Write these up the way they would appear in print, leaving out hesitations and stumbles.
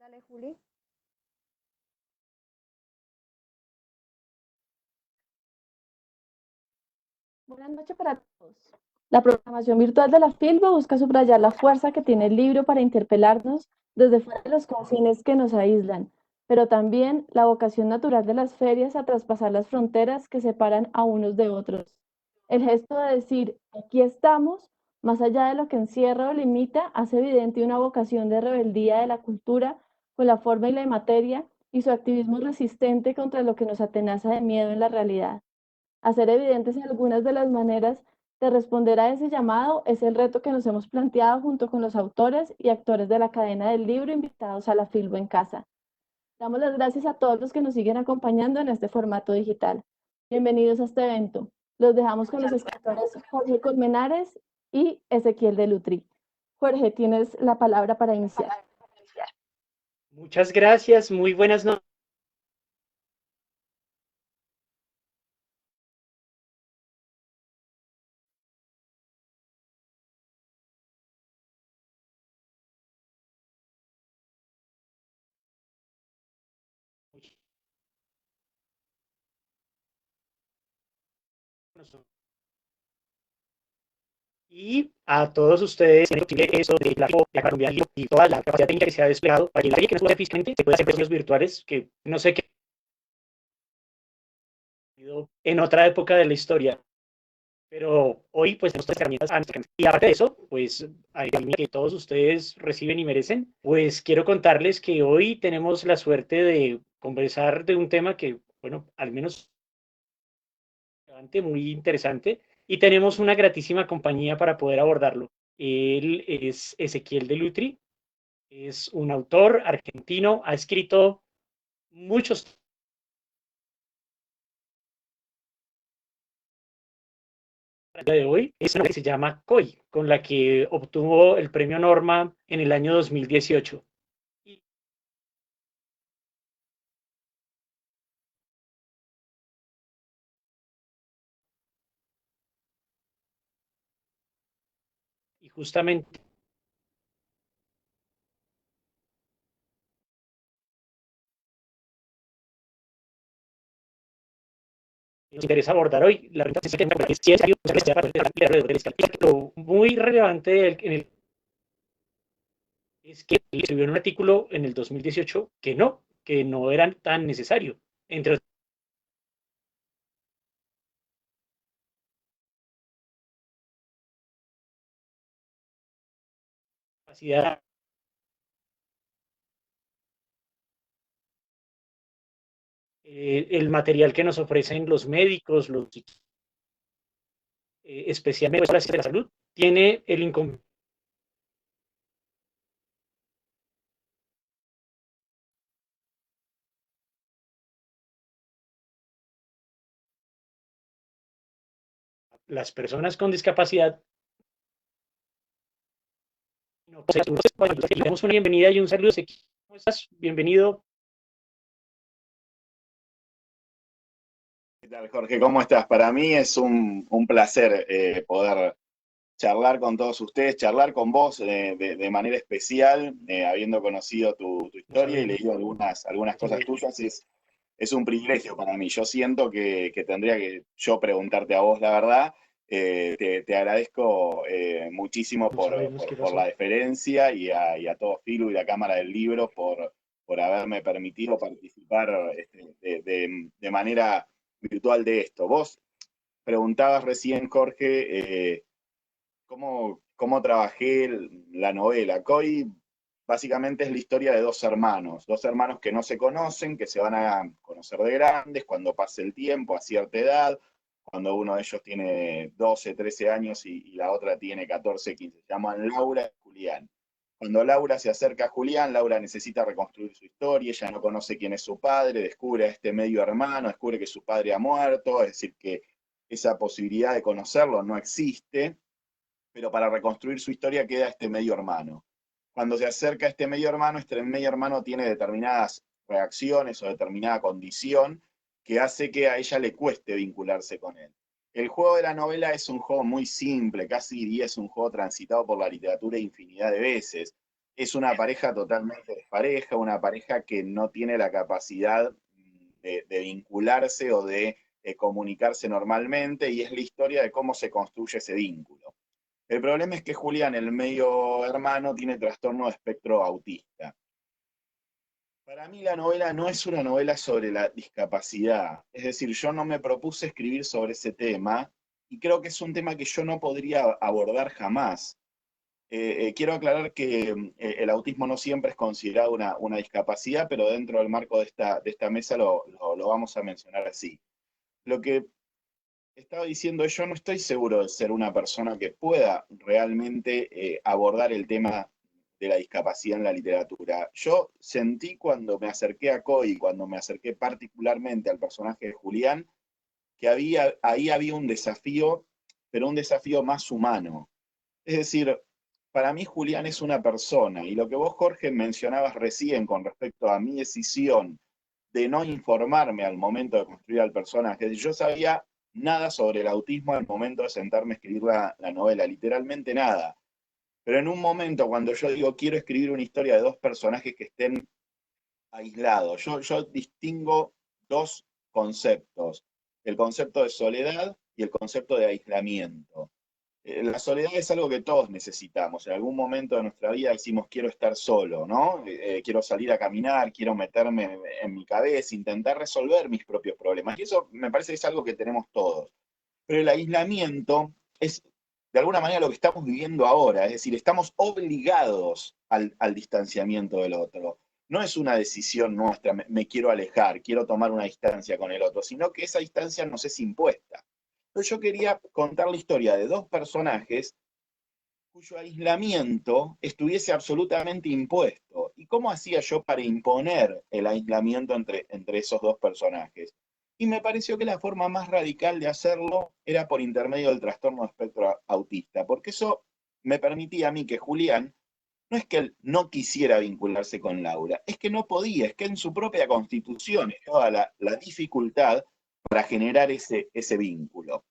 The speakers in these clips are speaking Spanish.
Dale, Juli. Buenas noches para todos. La programación virtual de la Filbo busca subrayar la fuerza que tiene el libro para interpelarnos desde fuera de los confines que nos aíslan, pero también la vocación natural de las ferias a traspasar las fronteras que separan a unos de otros. El gesto de decir, aquí estamos, más allá de lo que encierra o limita, hace evidente una vocación de rebeldía de la cultura con la forma y la materia y su activismo resistente contra lo que nos atenaza de miedo en la realidad. Hacer evidentes algunas de las maneras de responder a ese llamado es el reto que nos hemos planteado junto con los autores y actores de la cadena del libro invitados a la Filbo en Casa. Damos las gracias a todos los que nos siguen acompañando en este formato digital. Bienvenidos a este evento. Los dejamos con los escritores Jorge Colmenares y Ezequiel de Lutri. Jorge, tienes la palabra para iniciar. Muchas gracias, muy buenas noches. Y a todos ustedes, en eso de la Colombia y toda la capacidad técnica que se ha desplegado para que la que no puede físicamente se pueda hacer precios virtuales, que no sé qué en otra época de la historia. Pero hoy pues tenemos todas las herramientas a nuestra alcance. Y aparte de eso, pues hay que todos ustedes reciben y merecen, pues quiero contarles que hoy tenemos la suerte de conversar de un tema que, bueno, al menos muy interesante, y tenemos una gratísima compañía para poder abordarlo. Él es Ezequiel de Lutri, es un autor argentino, ha escrito muchos de hoy, es una que se llama COI, con la que obtuvo el premio Norma en el año 2018. Y justamente nos interesa abordar hoy la renta lo muy relevante en el es que escribió en un artículo en el 2018 que no era tan necesario. Entre capacidad, el material que nos ofrecen los médicos, especialmente la de la salud, tiene el inconveniente. Las personas con discapacidad. No, tenemos una bienvenida y un saludo. ¿Cómo estás? Bienvenido. ¿Qué tal, Jorge? ¿Cómo estás? Para mí es un placer poder charlar con todos ustedes, charlar con vos de manera especial, habiendo conocido tu historia y leído algunas cosas tuyas, es un privilegio para mí. Yo siento que tendría que yo preguntarte a vos la verdad. Te agradezco muchísimo por la deferencia y a todo Filu y la Cámara del Libro por haberme permitido participar de manera virtual de esto. Vos preguntabas recién, Jorge, cómo trabajé la novela. COI básicamente es la historia de dos hermanos que no se conocen, que se van a conocer de grandes cuando pase el tiempo, a cierta edad, cuando uno de ellos tiene 12, 13 años y la otra tiene 14, 15. Se llaman Laura y Julián. Cuando Laura se acerca a Julián, Laura necesita reconstruir su historia, ella no conoce quién es su padre, descubre a este medio hermano, descubre que su padre ha muerto, es decir, que esa posibilidad de conocerlo no existe, pero para reconstruir su historia queda este medio hermano. Cuando se acerca a este medio hermano tiene determinadas reacciones o determinada condición que hace que a ella le cueste vincularse con él. El juego de la novela es un juego muy simple, casi diría es un juego transitado por la literatura infinidad de veces. es una pareja totalmente despareja, una pareja que no tiene la capacidad de vincularse o de comunicarse normalmente, y es la historia de cómo se construye ese vínculo. El problema es que Julián, el medio hermano, tiene trastorno de espectro autista. Para mí la novela no es una novela sobre la discapacidad, es decir, yo no me propuse escribir sobre ese tema y creo que es un tema que yo no podría abordar jamás. Quiero aclarar que el autismo no siempre es considerado una discapacidad, pero dentro del marco de esta mesa lo vamos a mencionar así. Lo que estaba diciendo, yo no estoy seguro de ser una persona que pueda realmente abordar el tema de la discapacidad en la literatura. Yo sentí cuando me acerqué a Coy, cuando me acerqué particularmente al personaje de Julián, que ahí había un desafío, pero un desafío más humano. Es decir, para mí Julián es una persona, y lo que vos, Jorge, mencionabas recién con respecto a mi decisión de no informarme al momento de construir al personaje, yo sabía nada sobre el autismo al momento de sentarme a escribir la novela, literalmente nada. Pero en un momento, cuando yo digo quiero escribir una historia de dos personajes que estén aislados, yo distingo dos conceptos, el concepto de soledad y el concepto de aislamiento. La soledad es algo que todos necesitamos. En algún momento de nuestra vida decimos, quiero estar solo, ¿no? Quiero salir a caminar, quiero meterme en mi cabeza, intentar resolver mis propios problemas. Y eso me parece que es algo que tenemos todos. Pero el aislamiento es, de alguna manera, lo que estamos viviendo ahora. Es decir, estamos obligados al distanciamiento del otro. No es una decisión nuestra, me quiero alejar, quiero tomar una distancia con el otro, sino que esa distancia nos es impuesta. Entonces yo quería contar la historia de dos personajes cuyo aislamiento estuviese absolutamente impuesto. ¿Y cómo hacía yo para imponer el aislamiento entre esos dos personajes? Y me pareció que la forma más radical de hacerlo era por intermedio del trastorno de espectro autista, porque eso me permitía a mí que Julián, no es que él no quisiera vincularse con Laura, es que no podía, es que en su propia constitución estaba la dificultad para generar ese vínculo.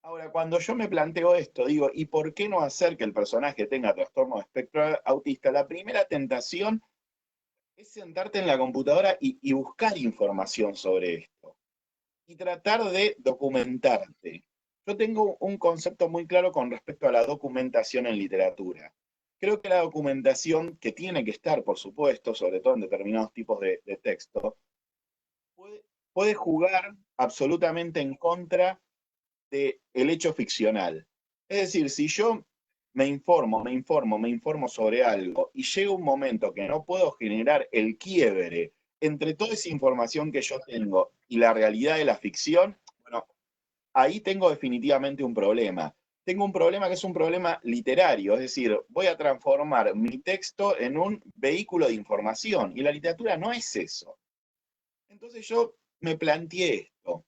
Ahora, cuando yo me planteo esto, digo, ¿y por qué no hacer que el personaje tenga trastorno de espectro autista? La primera tentación es sentarte en la computadora y buscar información sobre esto y tratar de documentarte. Yo tengo un concepto muy claro con respecto a la documentación en literatura. Creo que la documentación, que tiene que estar, por supuesto, sobre todo en determinados tipos de texto, puede jugar absolutamente en contra del hecho ficcional. Es decir, si yo me informo sobre algo y llega un momento que no puedo generar el quiebre entre toda esa información que yo tengo y la realidad de la ficción, bueno, ahí tengo definitivamente un problema. Tengo un problema que es un problema literario, es decir, voy a transformar mi texto en un vehículo de información y la literatura no es eso. Entonces yo me planteé esto.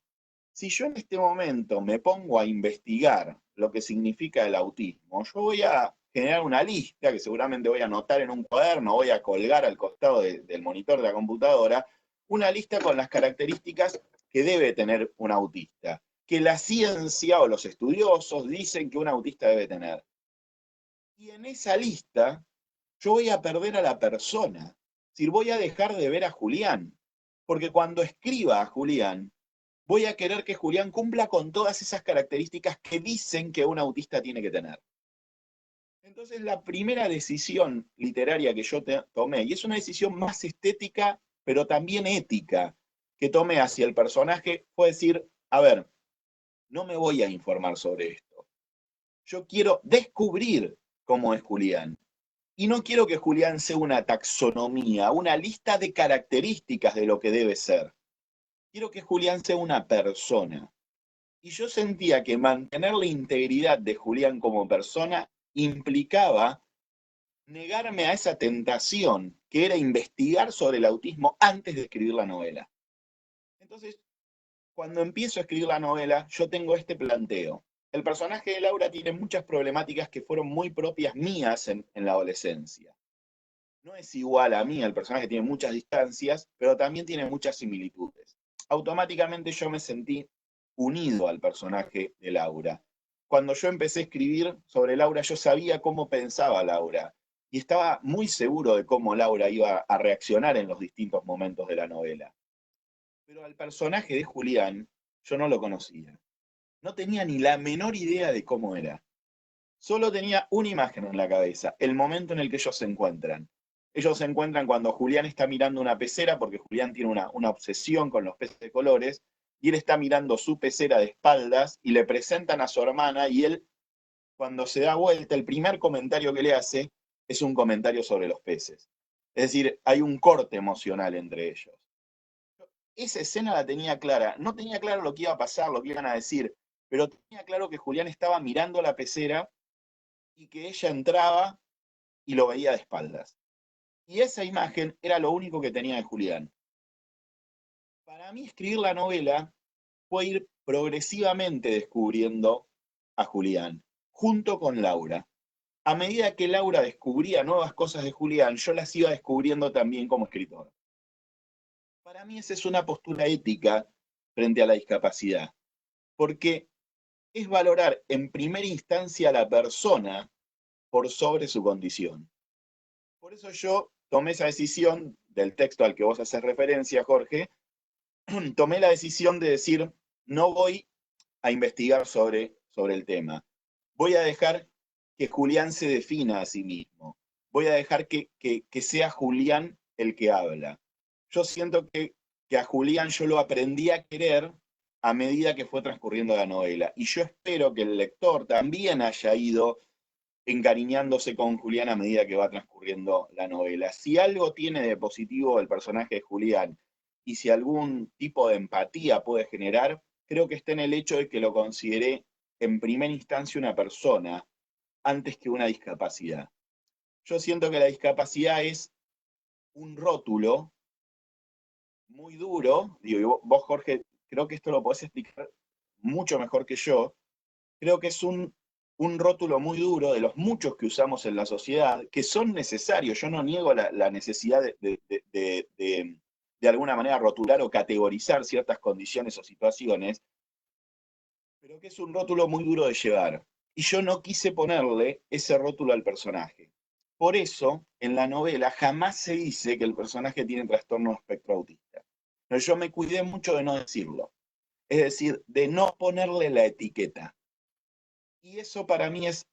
Si yo en este momento me pongo a investigar lo que significa el autismo, yo voy a generar una lista que seguramente voy a anotar en un cuaderno, voy a colgar al costado del monitor de la computadora, una lista con las características que debe tener un autista, que la ciencia o los estudiosos dicen que un autista debe tener. Y en esa lista yo voy a perder a la persona, es decir, voy a dejar de ver a Julián, porque cuando escriba a Julián, voy a querer que Julián cumpla con todas esas características que dicen que un autista tiene que tener. Entonces, la primera decisión literaria que yo tomé, y es una decisión más estética, pero también ética, que tomé hacia el personaje, fue decir, a ver, no me voy a informar sobre esto. Yo quiero descubrir cómo es Julián. Y no quiero que Julián sea una taxonomía, una lista de características de lo que debe ser. Quiero que Julián sea una persona. Y yo sentía que mantener la integridad de Julián como persona implicaba negarme a esa tentación que era investigar sobre el autismo antes de escribir la novela. Entonces, cuando empiezo a escribir la novela, yo tengo este planteo. El personaje de Laura tiene muchas problemáticas que fueron muy propias mías en la adolescencia. No es igual a mí, el personaje tiene muchas distancias, pero también tiene muchas similitudes. Automáticamente yo me sentí unido al personaje de Laura. Cuando yo empecé a escribir sobre Laura, yo sabía cómo pensaba Laura. y estaba muy seguro de cómo Laura iba a reaccionar en los distintos momentos de la novela. Pero al personaje de Julián yo no lo conocía. No tenía ni la menor idea de cómo era. Solo tenía una imagen en la cabeza, el momento en el que ellos se encuentran. Ellos se encuentran cuando Julián está mirando una pecera, porque Julián tiene una obsesión con los peces de colores, y él está mirando su pecera de espaldas y le presentan a su hermana y él, cuando se da vuelta, el primer comentario que le hace es un comentario sobre los peces. Es decir, hay un corte emocional entre ellos. Esa escena la tenía clara. No tenía claro lo que iba a pasar, lo que iban a decir, pero tenía claro que Julián estaba mirando la pecera y que ella entraba y lo veía de espaldas. Y esa imagen era lo único que tenía de Julián. Para mí escribir la novela fue ir progresivamente descubriendo a Julián, junto con Laura. A medida que Laura descubría nuevas cosas de Julián, yo las iba descubriendo también como escritor. Para mí esa es una postura ética frente a la discapacidad, porque es valorar en primera instancia a la persona por sobre su condición. Por eso yo tomé esa decisión del texto al que vos haces referencia, Jorge, tomé la decisión de decir, no voy a investigar sobre el tema. Voy a dejar que Julián se defina a sí mismo. Voy a dejar que sea Julián el que habla. Yo siento que a Julián yo lo aprendí a querer a medida que fue transcurriendo la novela. Y yo espero que el lector también haya ido encariñándose con Julián a medida que va transcurriendo la novela. Si algo tiene de positivo el personaje de Julián y si algún tipo de empatía puede generar, creo que está en el hecho de que lo consideré en primera instancia una persona antes que una discapacidad. Yo siento que la discapacidad es un rótulo muy duro, digo, y vos, Jorge, creo que esto lo podés explicar mucho mejor que yo. Creo que es un rótulo muy duro de los muchos que usamos en la sociedad, que son necesarios. Yo no niego la necesidad de alguna manera rotular o categorizar ciertas condiciones o situaciones, pero que es un rótulo muy duro de llevar. Y yo no quise ponerle ese rótulo al personaje. Por eso, en la novela jamás se dice que el personaje tiene trastorno espectro autista. Pero yo me cuidé mucho de no decirlo. Es decir, de no ponerle la etiqueta. Y eso para mí es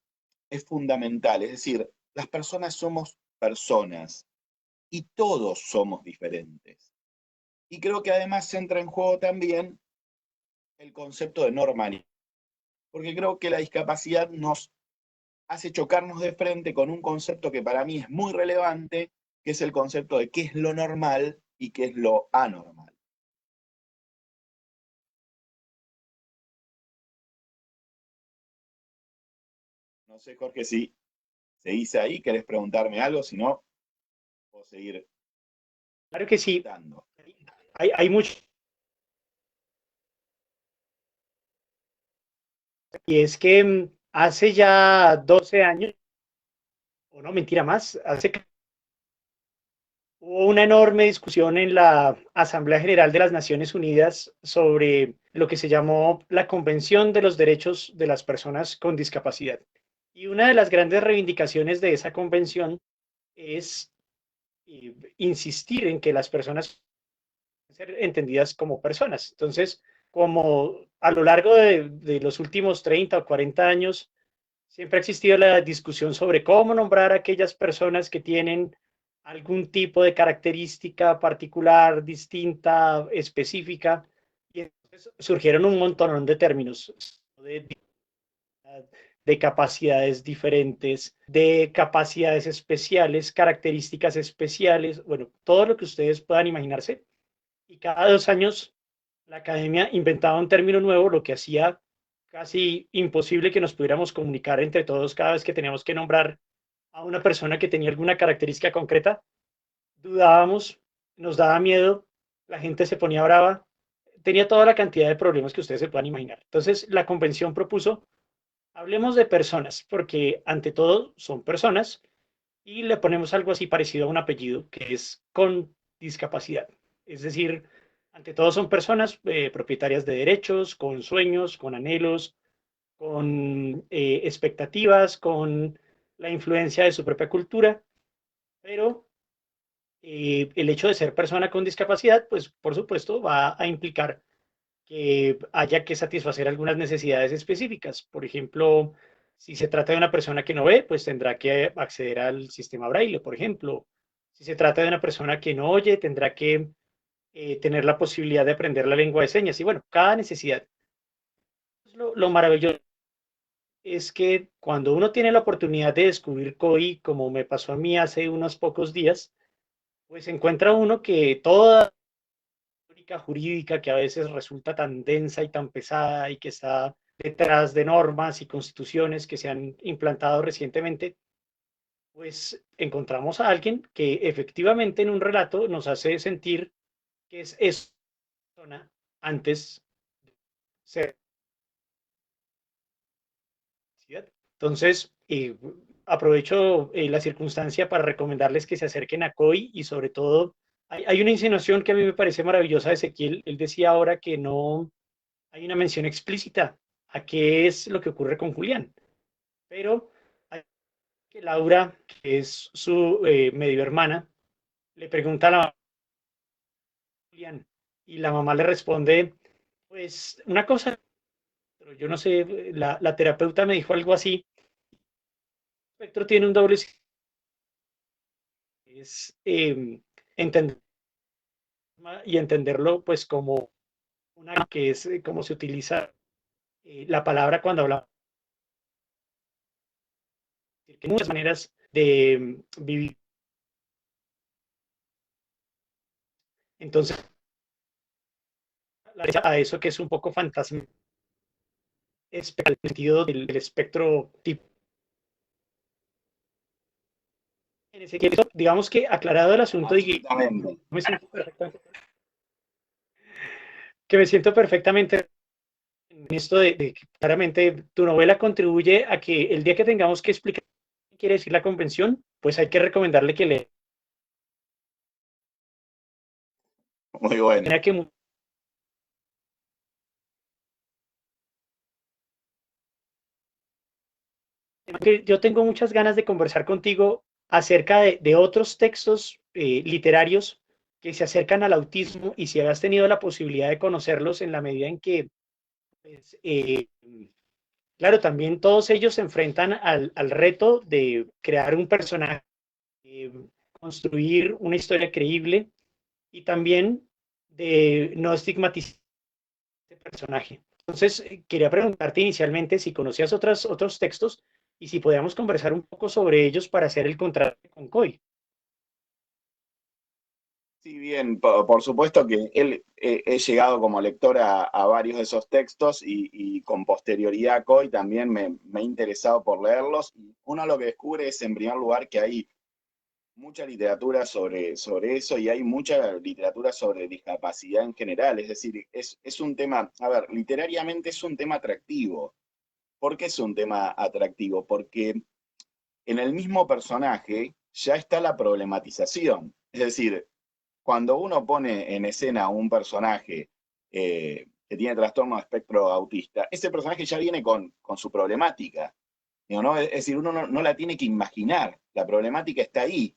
fundamental. Es decir, las personas somos personas y todos somos diferentes. Y creo que además entra en juego también el concepto de normalidad, porque creo que la discapacidad nos hace chocarnos de frente con un concepto que para mí es muy relevante, que es el concepto de qué es lo normal y qué es lo anormal. No sé, Jorge, si seguís ahí, querés preguntarme algo, si no, puedo seguir Claro que sí. dando. Hay mucho. Y es que hace ya 12 años, o no, mentira más, hubo una enorme discusión en la Asamblea General de las Naciones Unidas sobre lo que se llamó la Convención de los Derechos de las Personas con Discapacidad. Y una de las grandes reivindicaciones de esa convención es insistir en que las personas ser entendidas como personas. Entonces, como a lo largo de los últimos 30 o 40 años, siempre ha existido la discusión sobre cómo nombrar a aquellas personas que tienen algún tipo de característica particular, distinta, específica, y entonces surgieron un montón de términos de, de capacidades diferentes, de capacidades especiales, características especiales, bueno, todo lo que ustedes puedan imaginarse. Y cada 2 años la academia inventaba un término nuevo, lo que hacía casi imposible que nos pudiéramos comunicar entre todos cada vez que teníamos que nombrar a una persona que tenía alguna característica concreta. Dudábamos, nos daba miedo, la gente se ponía brava, tenía toda la cantidad de problemas que ustedes se puedan imaginar. Entonces, la convención propuso, hablemos de personas, porque ante todo son personas, y le ponemos algo así parecido a un apellido, que es con discapacidad. Es decir, ante todo son personas propietarias de derechos, con sueños, con anhelos, con expectativas, con la influencia de su propia cultura, pero el hecho de ser persona con discapacidad, pues por supuesto va a implicar que haya que satisfacer algunas necesidades específicas. Por ejemplo, si se trata de una persona que no ve, pues tendrá que acceder al sistema braille, por ejemplo. Si se trata de una persona que no oye, tendrá que tener la posibilidad de aprender la lengua de señas. Y bueno, cada necesidad. Lo maravilloso es que cuando uno tiene la oportunidad de descubrir COI, como me pasó a mí hace unos pocos días, pues encuentra uno que toda la teórica jurídica que a veces resulta tan densa y tan pesada y que está detrás de normas y constituciones que se han implantado recientemente, pues encontramos a alguien que efectivamente en un relato nos hace sentir que es eso antes de ser. Entonces, aprovecho la circunstancia para recomendarles que se acerquen a COI y sobre todo, hay una insinuación que a mí me parece maravillosa de Ezequiel. Él decía ahora que no hay una mención explícita a qué es lo que ocurre con Julián, pero hay que Laura, que es su medio hermana, le pregunta a la mamá de Julián y la mamá le responde, pues una cosa, pero yo no sé, la terapeuta me dijo algo así, el espectro tiene un doble es entender y entenderlo pues como una que es como se utiliza la palabra cuando hablamos, que hay muchas maneras de vivir. Entonces, a eso que es un poco fantasma, es el sentido del espectro tipo. En ese caso, digamos que aclarado el asunto, y Absolutamente. me siento perfectamente en esto de que claramente tu novela contribuye a que el día que tengamos que explicar qué quiere decir la convención, pues hay que recomendarle que lea. Muy bueno. Que que yo tengo muchas ganas de conversar contigo acerca de otros textos literarios que se acercan al autismo y si has tenido la posibilidad de conocerlos en la medida en que, pues, claro, también todos ellos se enfrentan al reto de crear un personaje, eh, construir una historia creíble y también de no estigmatizar este personaje. Entonces, quería preguntarte inicialmente si conocías otros textos y si podíamos conversar un poco sobre ellos para hacer el contraste con COI. Sí, bien, por supuesto que he llegado como lector a varios de esos textos y con posterioridad a COI también me he interesado por leerlos. Y uno lo que descubre es, en primer lugar, que hay mucha literatura sobre eso y hay mucha literatura sobre discapacidad en general. Es decir, es un tema, a ver, literariamente es un tema atractivo. ¿Por qué es un tema atractivo? Porque en el mismo personaje ya está la problematización. Es decir, cuando uno pone en escena a un personaje que tiene trastorno de espectro autista, ese personaje ya viene con su problemática. Digo, ¿no? Es decir, uno no la tiene que imaginar, la problemática está ahí.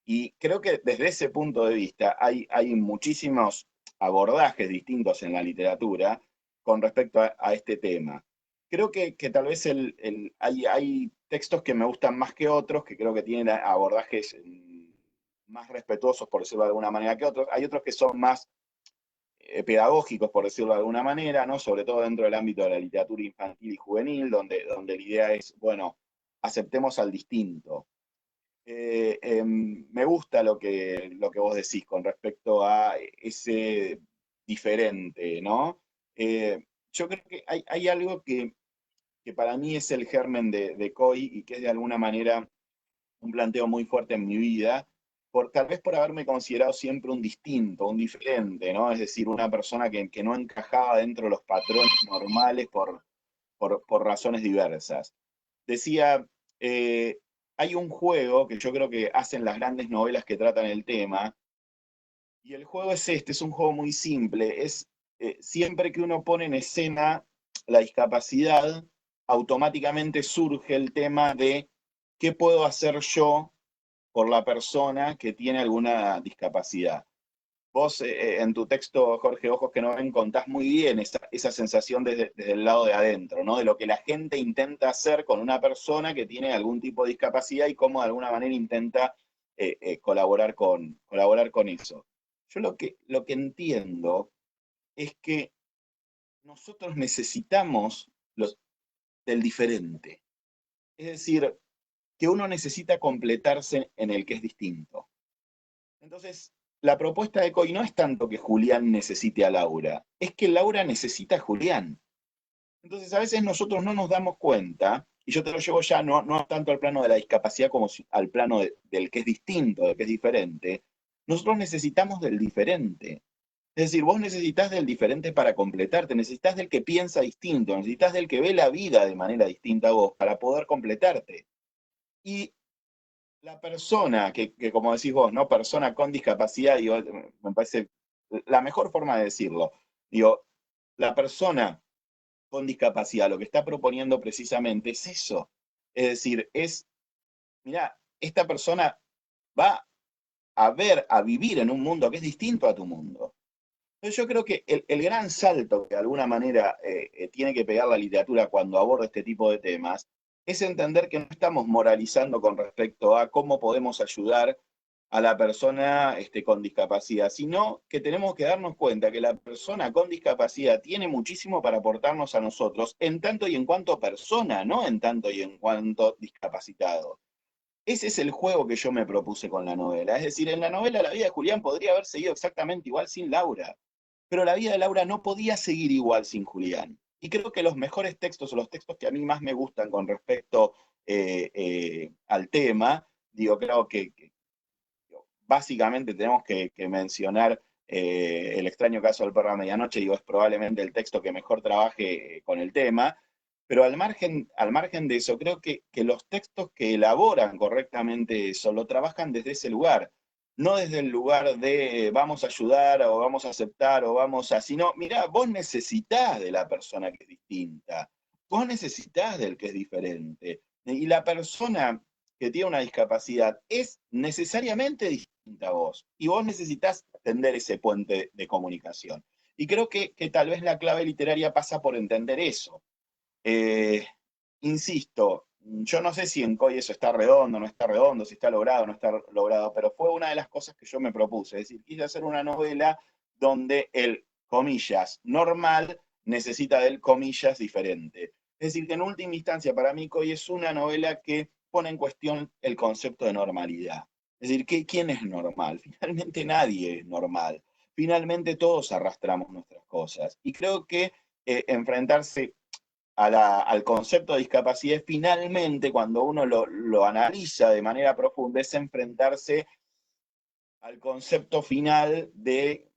Y creo que desde ese punto de vista hay muchísimos abordajes distintos en la literatura con respecto a este tema. Creo que tal vez hay textos que me gustan más que otros, que creo que tienen abordajes más respetuosos, por decirlo de alguna manera, que otros. Hay otros que son más pedagógicos, por decirlo de alguna manera, ¿no? Sobre todo dentro del ámbito de la literatura infantil y juvenil, donde la idea es, bueno, aceptemos al distinto. Me gusta lo que vos decís con respecto a ese diferente, ¿no? Yo creo que hay algo que para mí es el germen de COI y que es de alguna manera un planteo muy fuerte en mi vida, tal vez por haberme considerado siempre un distinto, un diferente, ¿no? Es decir, una persona que no encajaba dentro de los patrones normales por razones diversas. Decía, eh, hay un juego que yo creo que hacen las grandes novelas que tratan el tema, y el juego es este, es un juego muy simple, es siempre que uno pone en escena la discapacidad, automáticamente surge el tema de ¿qué puedo hacer yo por la persona que tiene alguna discapacidad? Vos en tu texto, Jorge, Ojos que no ven, contás muy bien esa sensación desde el lado de adentro, ¿no? De lo que la gente intenta hacer con una persona que tiene algún tipo de discapacidad y cómo de alguna manera intenta colaborar con eso. Yo lo que entiendo es que nosotros necesitamos del diferente. Es decir, que uno necesita completarse en el que es distinto. Entonces, la propuesta de Coy no es tanto que Julián necesite a Laura, es que Laura necesita a Julián. Entonces, a veces nosotros no nos damos cuenta, y yo te lo llevo ya no tanto al plano de la discapacidad como al plano del que es distinto, del que es diferente. Nosotros necesitamos del diferente. Es decir, vos necesitas del diferente para completarte, necesitas del que piensa distinto, necesitas del que ve la vida de manera distinta a vos para poder completarte. Y la persona que como decís vos, ¿no? Persona con discapacidad, digo, me parece la mejor forma de decirlo. Digo, la persona con discapacidad lo que está proponiendo precisamente es eso. Es decir, mira, esta persona va a vivir en un mundo que es distinto a tu mundo. Entonces yo creo que el gran salto que de alguna manera tiene que pegar la literatura cuando aborda este tipo de temas es entender que no estamos moralizando con respecto a cómo podemos ayudar a la persona con discapacidad, sino que tenemos que darnos cuenta que la persona con discapacidad tiene muchísimo para aportarnos a nosotros en tanto y en cuanto persona, no en tanto y en cuanto discapacitado. Ese es el juego que yo me propuse con la novela. Es decir, en la novela la vida de Julián podría haber seguido exactamente igual sin Laura, pero la vida de Laura no podía seguir igual sin Julián. Y creo que los mejores textos, o los textos que a mí más me gustan con respecto al tema, digo, creo que básicamente tenemos que mencionar El extraño caso del perro a medianoche, digo, es probablemente el texto que mejor trabaje con el tema, pero al margen de eso, creo que los textos que elaboran correctamente eso, lo trabajan desde ese lugar, no desde el lugar de vamos a ayudar o vamos a aceptar o vamos a, sino, mirá, vos necesitás de la persona que es distinta, vos necesitás del que es diferente, y la persona que tiene una discapacidad es necesariamente distinta a vos. Y vos necesitas tender ese puente de comunicación. Y creo que tal vez la clave literaria pasa por entender eso. Eh, Insisto, yo no sé si en COI eso está redondo, no está redondo, si está logrado, no está logrado, pero fue una de las cosas que yo me propuse. Es decir, quise hacer una novela donde el, comillas, normal necesita del, comillas, diferente. Es decir, que en última instancia, para mí, COI es una novela que pone en cuestión el concepto de normalidad. Es decir, ¿quién es normal? Finalmente nadie es normal. Finalmente todos arrastramos nuestras cosas. Y creo que enfrentarse al concepto de discapacidad, finalmente, cuando uno lo analiza de manera profunda, es enfrentarse al concepto final de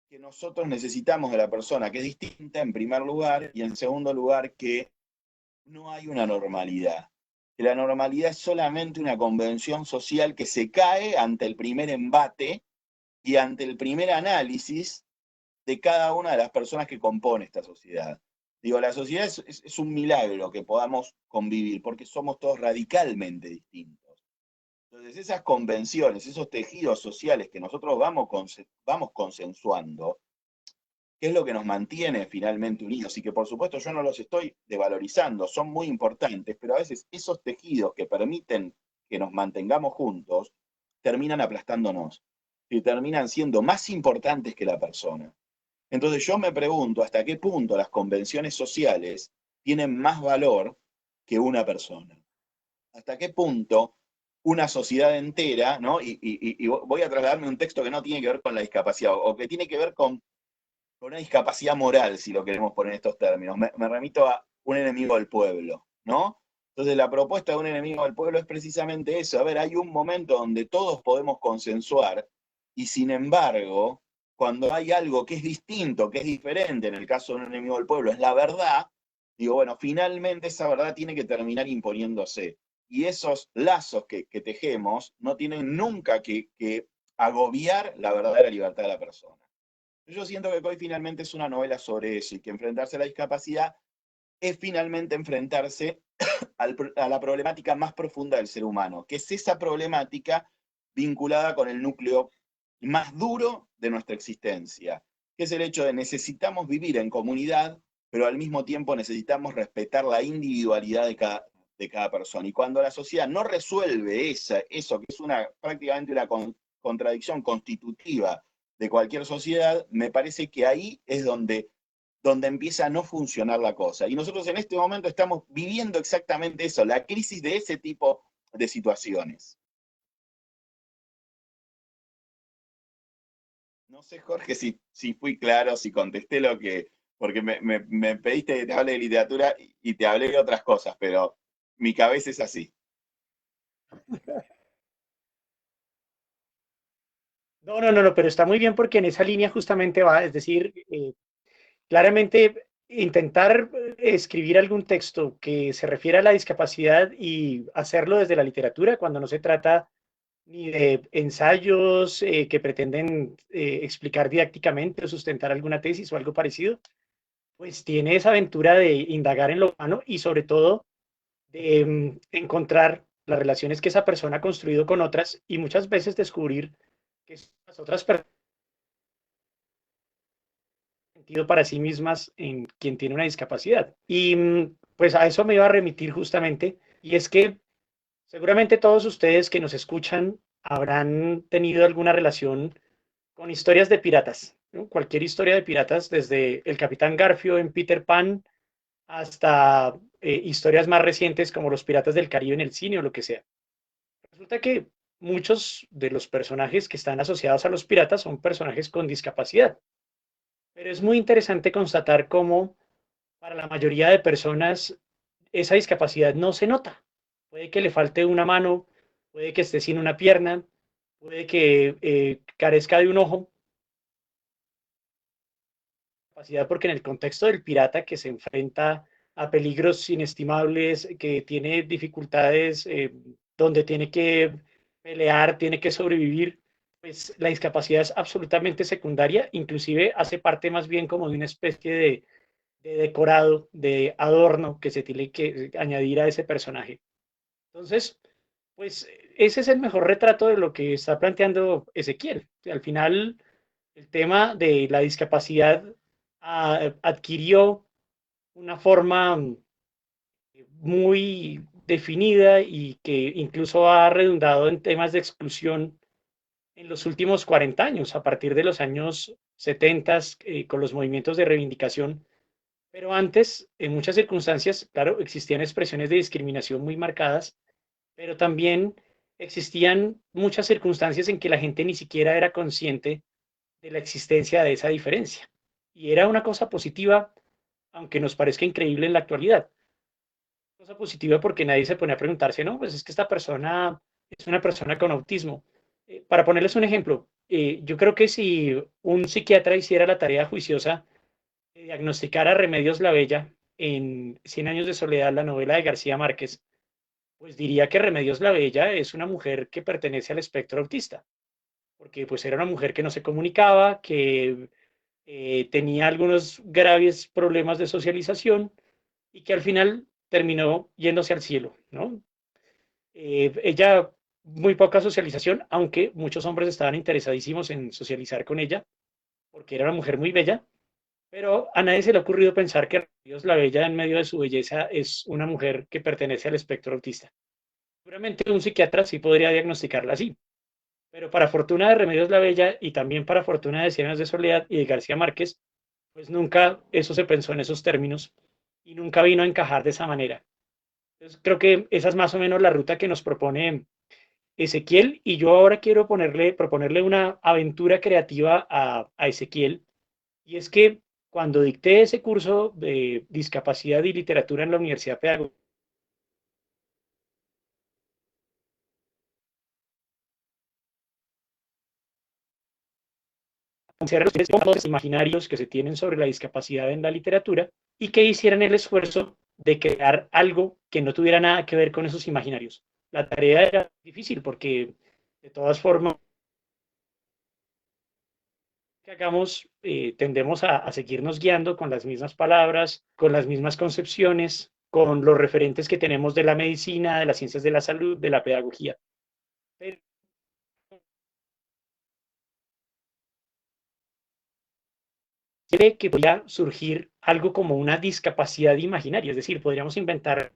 que nosotros necesitamos de la persona que es distinta, en primer lugar, y en segundo lugar, que no hay una normalidad. Que la normalidad es solamente una convención social que se cae ante el primer embate y ante el primer análisis de cada una de las personas que compone esta sociedad. Digo, la sociedad es un milagro que podamos convivir, porque somos todos radicalmente distintos. Entonces, esas convenciones, esos tejidos sociales que nosotros vamos consensuando, que es lo que nos mantiene finalmente unidos, y que por supuesto yo no los estoy devalorizando, son muy importantes, pero a veces esos tejidos que permiten que nos mantengamos juntos, terminan aplastándonos, y terminan siendo más importantes que la persona. Entonces yo me pregunto hasta qué punto las convenciones sociales tienen más valor que una persona. Hasta qué punto una sociedad entera, ¿no? Y voy a trasladarme un texto que no tiene que ver con la discapacidad, o que tiene que ver con una discapacidad moral, si lo queremos poner en estos términos. Me remito a un enemigo del pueblo, ¿no? Entonces la propuesta de un enemigo del pueblo es precisamente eso. A ver, hay un momento donde todos podemos consensuar y sin embargo, cuando hay algo que es distinto, que es diferente, en el caso de un enemigo del pueblo, es la verdad, digo, bueno, finalmente esa verdad tiene que terminar imponiéndose. Y esos lazos que tejemos no tienen nunca que agobiar la verdadera libertad de la persona. Yo siento que Coy finalmente es una novela sobre eso y que enfrentarse a la discapacidad es finalmente enfrentarse a la problemática más profunda del ser humano, que es esa problemática vinculada con el núcleo más duro de nuestra existencia, que es el hecho de necesitamos vivir en comunidad, pero al mismo tiempo necesitamos respetar la individualidad de cada persona. Y cuando la sociedad no resuelve eso que es prácticamente una contradicción constitutiva de cualquier sociedad, me parece que ahí es donde empieza a no funcionar la cosa. Y nosotros en este momento estamos viviendo exactamente eso, la crisis de ese tipo de situaciones. No sé, Jorge, si fui claro, si contesté lo que... Porque me pediste que te hable de literatura y te hablé de otras cosas, pero mi cabeza es así. No, pero está muy bien porque en esa línea justamente va, es decir, claramente intentar escribir algún texto que se refiera a la discapacidad y hacerlo desde la literatura cuando no se trata ni de ensayos que pretenden explicar didácticamente o sustentar alguna tesis o algo parecido, pues tiene esa aventura de indagar en lo humano y sobre todo de encontrar las relaciones que esa persona ha construido con otras y muchas veces descubrir que las otras personas han sentido para sí mismas en quien tiene una discapacidad. Y pues a eso me iba a remitir justamente, y es que seguramente todos ustedes que nos escuchan habrán tenido alguna relación con historias de piratas, ¿no? Cualquier historia de piratas, desde el Capitán Garfio en Peter Pan hasta historias más recientes como los Piratas del Caribe en el cine o lo que sea. Resulta que muchos de los personajes que están asociados a los piratas son personajes con discapacidad, pero es muy interesante constatar cómo para la mayoría de personas esa discapacidad no se nota. Puede que le falte una mano, puede que esté sin una pierna, puede que carezca de un ojo, porque en el contexto del pirata que se enfrenta a peligros inestimables, que tiene dificultades donde tiene que pelear, tiene que sobrevivir, pues la discapacidad es absolutamente secundaria, inclusive hace parte más bien como de una especie de decorado, de adorno que se tiene que añadir a ese personaje. Entonces, pues ese es el mejor retrato de lo que está planteando Ezequiel. Al final, el tema de la discapacidad adquirió una forma muy definida y que incluso ha redundado en temas de exclusión en los últimos 40 años, a partir de los años 70, con los movimientos de reivindicación. Pero antes, en muchas circunstancias, claro, existían expresiones de discriminación muy marcadas, pero también existían muchas circunstancias en que la gente ni siquiera era consciente de la existencia de esa diferencia. Y era una cosa positiva, aunque nos parezca increíble en la actualidad. Cosa positiva porque nadie se pone a preguntarse, no, pues es que esta persona es una persona con autismo. Para ponerles un ejemplo, yo creo que si un psiquiatra hiciera la tarea juiciosa de diagnosticar a Remedios la Bella en Cien años de soledad, la novela de García Márquez, pues diría que Remedios la Bella es una mujer que pertenece al espectro autista, porque pues era una mujer que no se comunicaba, que tenía algunos graves problemas de socialización y que al final terminó yéndose al cielo, ¿no? Ella, muy poca socialización, aunque muchos hombres estaban interesadísimos en socializar con ella, porque era una mujer muy bella, pero a nadie se le ha ocurrido pensar que Dios la Bella, en medio de su belleza, es una mujer que pertenece al espectro autista. Seguramente un psiquiatra sí podría diagnosticarla así, pero para fortuna de Remedios la Bella y también para fortuna de Cien años de soledad y de García Márquez, pues nunca eso se pensó en esos términos y nunca vino a encajar de esa manera. Entonces, creo que esa es más o menos la ruta que nos propone Ezequiel y yo ahora quiero proponerle una aventura creativa a Ezequiel y es que cuando dicté ese curso de discapacidad y literatura en la Universidad Pedagógica, los imaginarios que se tienen sobre la discapacidad en la literatura y que hicieran el esfuerzo de crear algo que no tuviera nada que ver con esos imaginarios. La tarea era difícil porque de todas formas que hagamos tendemos a seguirnos guiando con las mismas palabras, con las mismas concepciones con los referentes que tenemos de la medicina, de las ciencias de la salud, de la pedagogía. Pero cree que podría surgir algo como una discapacidad imaginaria, es decir, podríamos inventar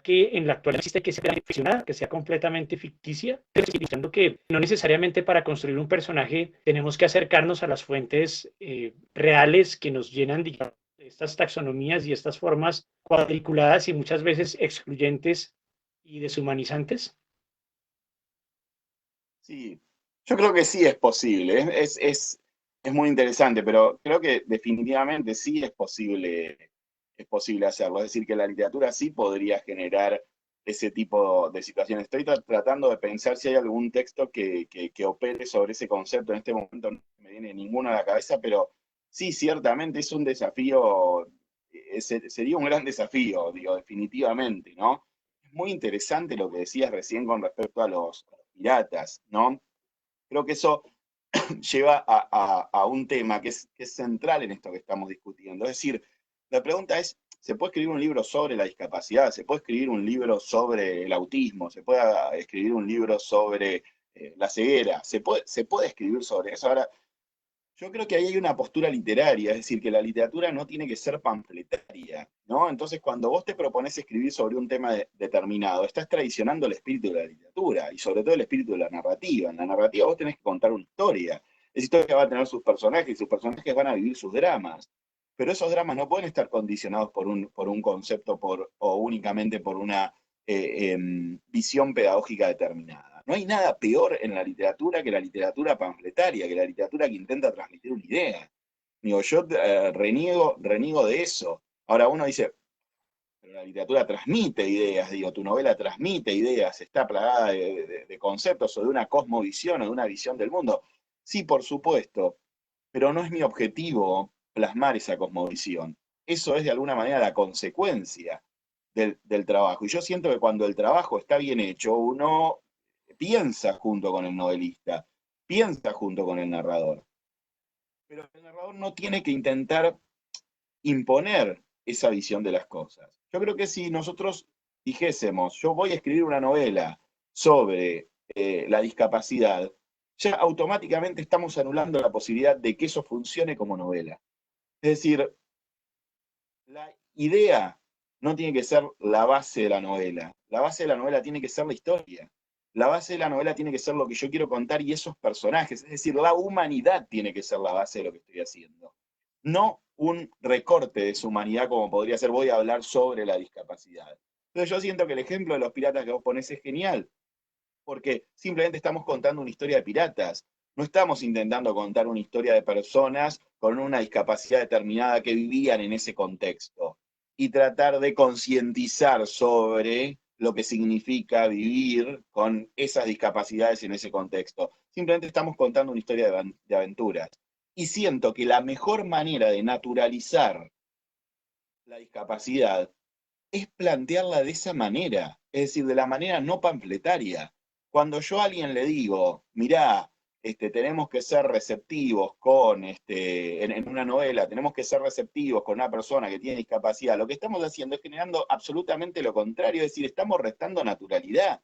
que en la actualidad existe, que sea ficcionada, que sea completamente ficticia, pero diciendo que no necesariamente para construir un personaje tenemos que acercarnos a las fuentes reales que nos llenan, digamos, de estas taxonomías y estas formas cuadriculadas y muchas veces excluyentes y deshumanizantes. Sí, yo creo que sí es posible. Es muy interesante, pero creo que definitivamente sí es posible hacerlo. Es decir, que la literatura sí podría generar ese tipo de situaciones. Estoy tratando de pensar si hay algún texto que opere sobre ese concepto. En este momento no me viene ninguno a la cabeza, pero sí, ciertamente es un desafío, sería un gran desafío, digo, definitivamente, ¿no? Es muy interesante lo que decías recién con respecto a los piratas, ¿no? Creo que eso lleva a un tema que es central en esto que estamos discutiendo. Es decir, la pregunta es, ¿se puede escribir un libro sobre la discapacidad? ¿Se puede escribir un libro sobre el autismo? ¿Se puede escribir un libro sobre la ceguera? ¿Se puede escribir sobre eso? Ahora, yo creo que ahí hay una postura literaria, es decir, que la literatura no tiene que ser panfletaria, ¿no? Entonces, cuando vos te propones escribir sobre un tema determinado, estás traicionando el espíritu de la literatura y sobre todo el espíritu de la narrativa. En la narrativa vos tenés que contar una historia. Esa historia va a tener sus personajes y sus personajes van a vivir sus dramas. Pero esos dramas no pueden estar condicionados por un concepto o únicamente por una visión pedagógica determinada. No hay nada peor en la literatura que la literatura panfletaria, que la literatura que intenta transmitir una idea. Digo, yo reniego de eso. Ahora uno dice, pero la literatura transmite ideas, digo, tu novela transmite ideas, está plagada de conceptos o de una cosmovisión o de una visión del mundo. Sí, por supuesto, pero no es mi objetivo plasmar esa cosmovisión. Eso es de alguna manera la consecuencia del trabajo. Y yo siento que cuando el trabajo está bien hecho, uno piensa junto con el novelista, piensa junto con el narrador. Pero el narrador no tiene que intentar imponer esa visión de las cosas. Yo creo que si nosotros dijésemos, yo voy a escribir una novela sobre la discapacidad, ya automáticamente estamos anulando la posibilidad de que eso funcione como novela. Es decir, la idea no tiene que ser la base de la novela. La base de la novela tiene que ser la historia. La base de la novela tiene que ser lo que yo quiero contar y esos personajes. Es decir, la humanidad tiene que ser la base de lo que estoy haciendo. No un recorte de su humanidad como podría ser, voy a hablar sobre la discapacidad. Entonces yo siento que el ejemplo de los piratas que vos ponés es genial, porque simplemente estamos contando una historia de piratas. No estamos intentando contar una historia de personas con una discapacidad determinada que vivían en ese contexto y tratar de concientizar sobre lo que significa vivir con esas discapacidades en ese contexto. Simplemente estamos contando una historia de aventuras. Y siento que la mejor manera de naturalizar la discapacidad es plantearla de esa manera, es decir, de la manera no panfletaria. Cuando yo a alguien le digo, mirá, tenemos que ser receptivos en una novela, tenemos que ser receptivos con una persona que tiene discapacidad, lo que estamos haciendo es generando absolutamente lo contrario, es decir, estamos restando naturalidad.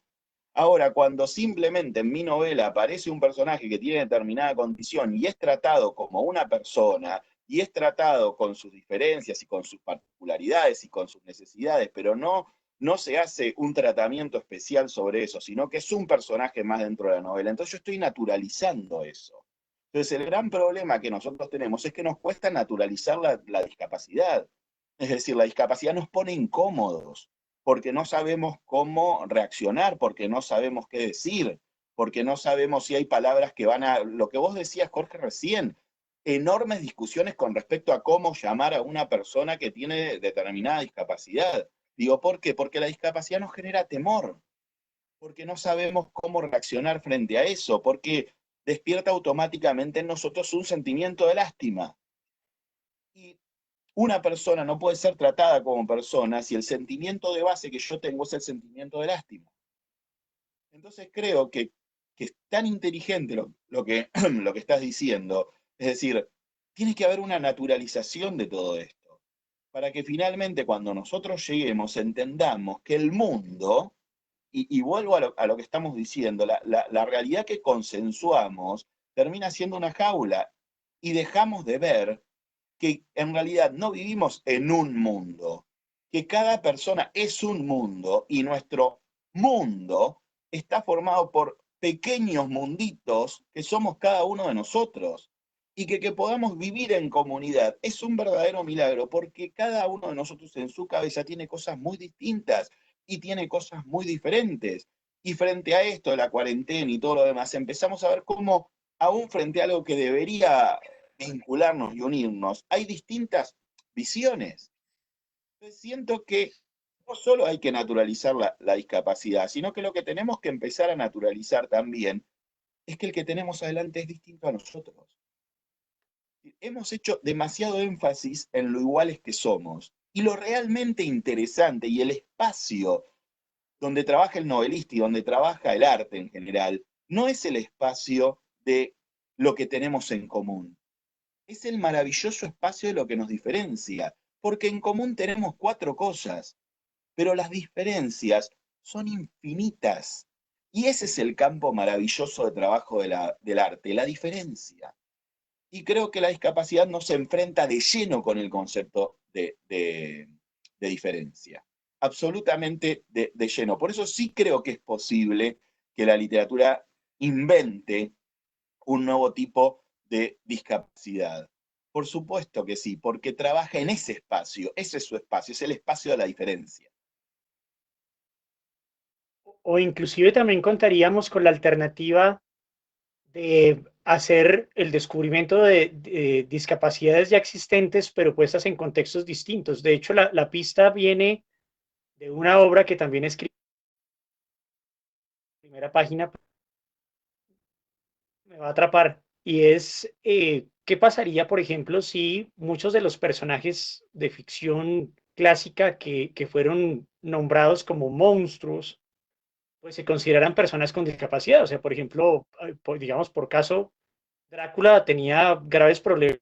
Ahora, cuando simplemente en mi novela aparece un personaje que tiene determinada condición y es tratado como una persona, y es tratado con sus diferencias y con sus particularidades y con sus necesidades, pero no se hace un tratamiento especial sobre eso, sino que es un personaje más dentro de la novela. Entonces yo estoy naturalizando eso. Entonces el gran problema que nosotros tenemos es que nos cuesta naturalizar la discapacidad. Es decir, la discapacidad nos pone incómodos porque no sabemos cómo reaccionar, porque no sabemos qué decir, porque no sabemos si hay palabras que van a... Lo que vos decías, Jorge, recién, enormes discusiones con respecto a cómo llamar a una persona que tiene determinada discapacidad. Digo, ¿por qué? Porque la discapacidad nos genera temor, porque no sabemos cómo reaccionar frente a eso, porque despierta automáticamente en nosotros un sentimiento de lástima. Y una persona no puede ser tratada como persona si el sentimiento de base que yo tengo es el sentimiento de lástima. Entonces creo que que es tan inteligente lo que, lo que estás diciendo. Es decir, tiene que haber una naturalización de todo esto, para que finalmente cuando nosotros lleguemos entendamos que el mundo, y vuelvo a lo que estamos diciendo, la realidad que consensuamos termina siendo una jaula y dejamos de ver que en realidad no vivimos en un mundo, que cada persona es un mundo y nuestro mundo está formado por pequeños munditos que somos cada uno de nosotros. Y que podamos vivir en comunidad es un verdadero milagro, porque cada uno de nosotros en su cabeza tiene cosas muy distintas y tiene cosas muy diferentes. Y frente a esto de la cuarentena y todo lo demás, empezamos a ver cómo, aún frente a algo que debería vincularnos y unirnos, hay distintas visiones. Entonces siento que no solo hay que naturalizar la discapacidad, sino que lo que tenemos que empezar a naturalizar también es que el que tenemos adelante es distinto a nosotros. Hemos hecho demasiado énfasis en lo iguales que somos. Y lo realmente interesante y el espacio donde trabaja el novelista y donde trabaja el arte en general, no es el espacio de lo que tenemos en común. Es el maravilloso espacio de lo que nos diferencia, porque en común tenemos 4 cosas, pero las diferencias son infinitas. Y ese es el campo maravilloso de trabajo del arte, la diferencia. Y creo que la discapacidad no se enfrenta de lleno con el concepto de diferencia. Absolutamente de lleno. Por eso sí creo que es posible que la literatura invente un nuevo tipo de discapacidad. Por supuesto que sí, porque trabaja en ese espacio, ese es su espacio, es el espacio de la diferencia. O inclusive también contaríamos con la alternativa de hacer el descubrimiento de discapacidades ya existentes, pero puestas en contextos distintos. De hecho, la pista viene de una obra que también escribí en la primera página, me va a atrapar, y es qué pasaría, por ejemplo, si muchos de los personajes de ficción clásica que fueron nombrados como monstruos, pues se consideraran personas con discapacidad. O sea, por ejemplo, digamos, por caso, Drácula tenía graves problemas,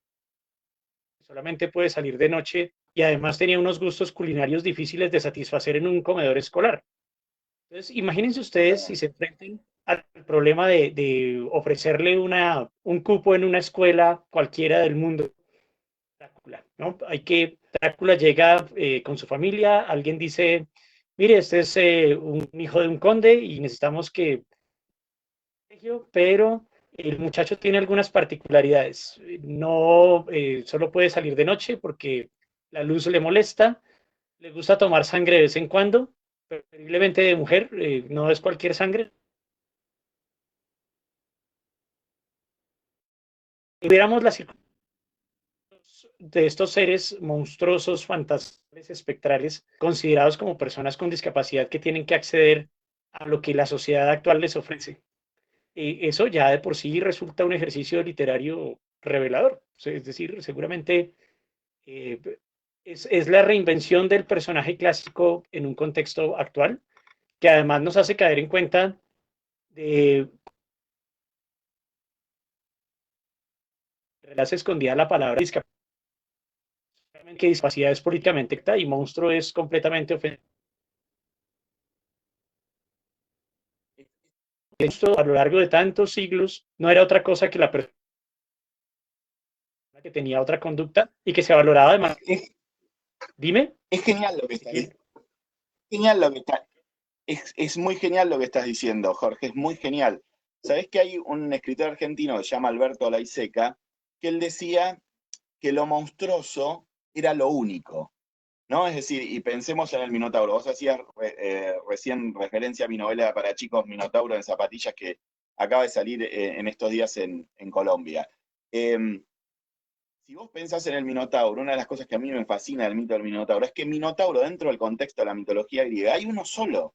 solamente puede salir de noche y además tenía unos gustos culinarios difíciles de satisfacer en un comedor escolar. Entonces, imagínense ustedes si se enfrentan al problema de ofrecerle un cupo en una escuela cualquiera del mundo. Drácula, ¿no? Drácula llega con su familia, alguien dice, mire, este es un hijo de un conde y necesitamos que, pero el muchacho tiene algunas particularidades. No solo puede salir de noche porque la luz le molesta, le gusta tomar sangre de vez en cuando, preferiblemente de mujer, no es cualquier sangre. Si viéramos las circunstancias de estos seres monstruosos, fantasmales, espectrales, considerados como personas con discapacidad que tienen que acceder a lo que la sociedad actual les ofrece. Eso ya de por sí resulta un ejercicio literario revelador. Es decir, seguramente eh, es la reinvención del personaje clásico en un contexto actual, que además nos hace caer en cuenta de la escondida la palabra discapacidad, que discapacidad es políticamente correcta y monstruo es completamente ofensivo. Esto a lo largo de tantos siglos no era otra cosa que la persona que tenía otra conducta y que se valoraba de manera... Dime. Es genial lo que está diciendo. Genial lo que está, es muy genial lo que estás diciendo, Jorge, es muy genial. ¿Sabés que hay un escritor argentino que se llama Alberto Laiseca, que él decía que lo monstruoso era lo único, ¿no? Es decir, y pensemos en el Minotauro. Vos hacías recién referencia a mi novela para chicos, Minotauro en zapatillas, que acaba de salir en estos días en Colombia. Si vos pensás en el Minotauro, una de las cosas que a mí me fascina del mito del Minotauro es que Minotauro, dentro del contexto de la mitología griega, hay uno solo.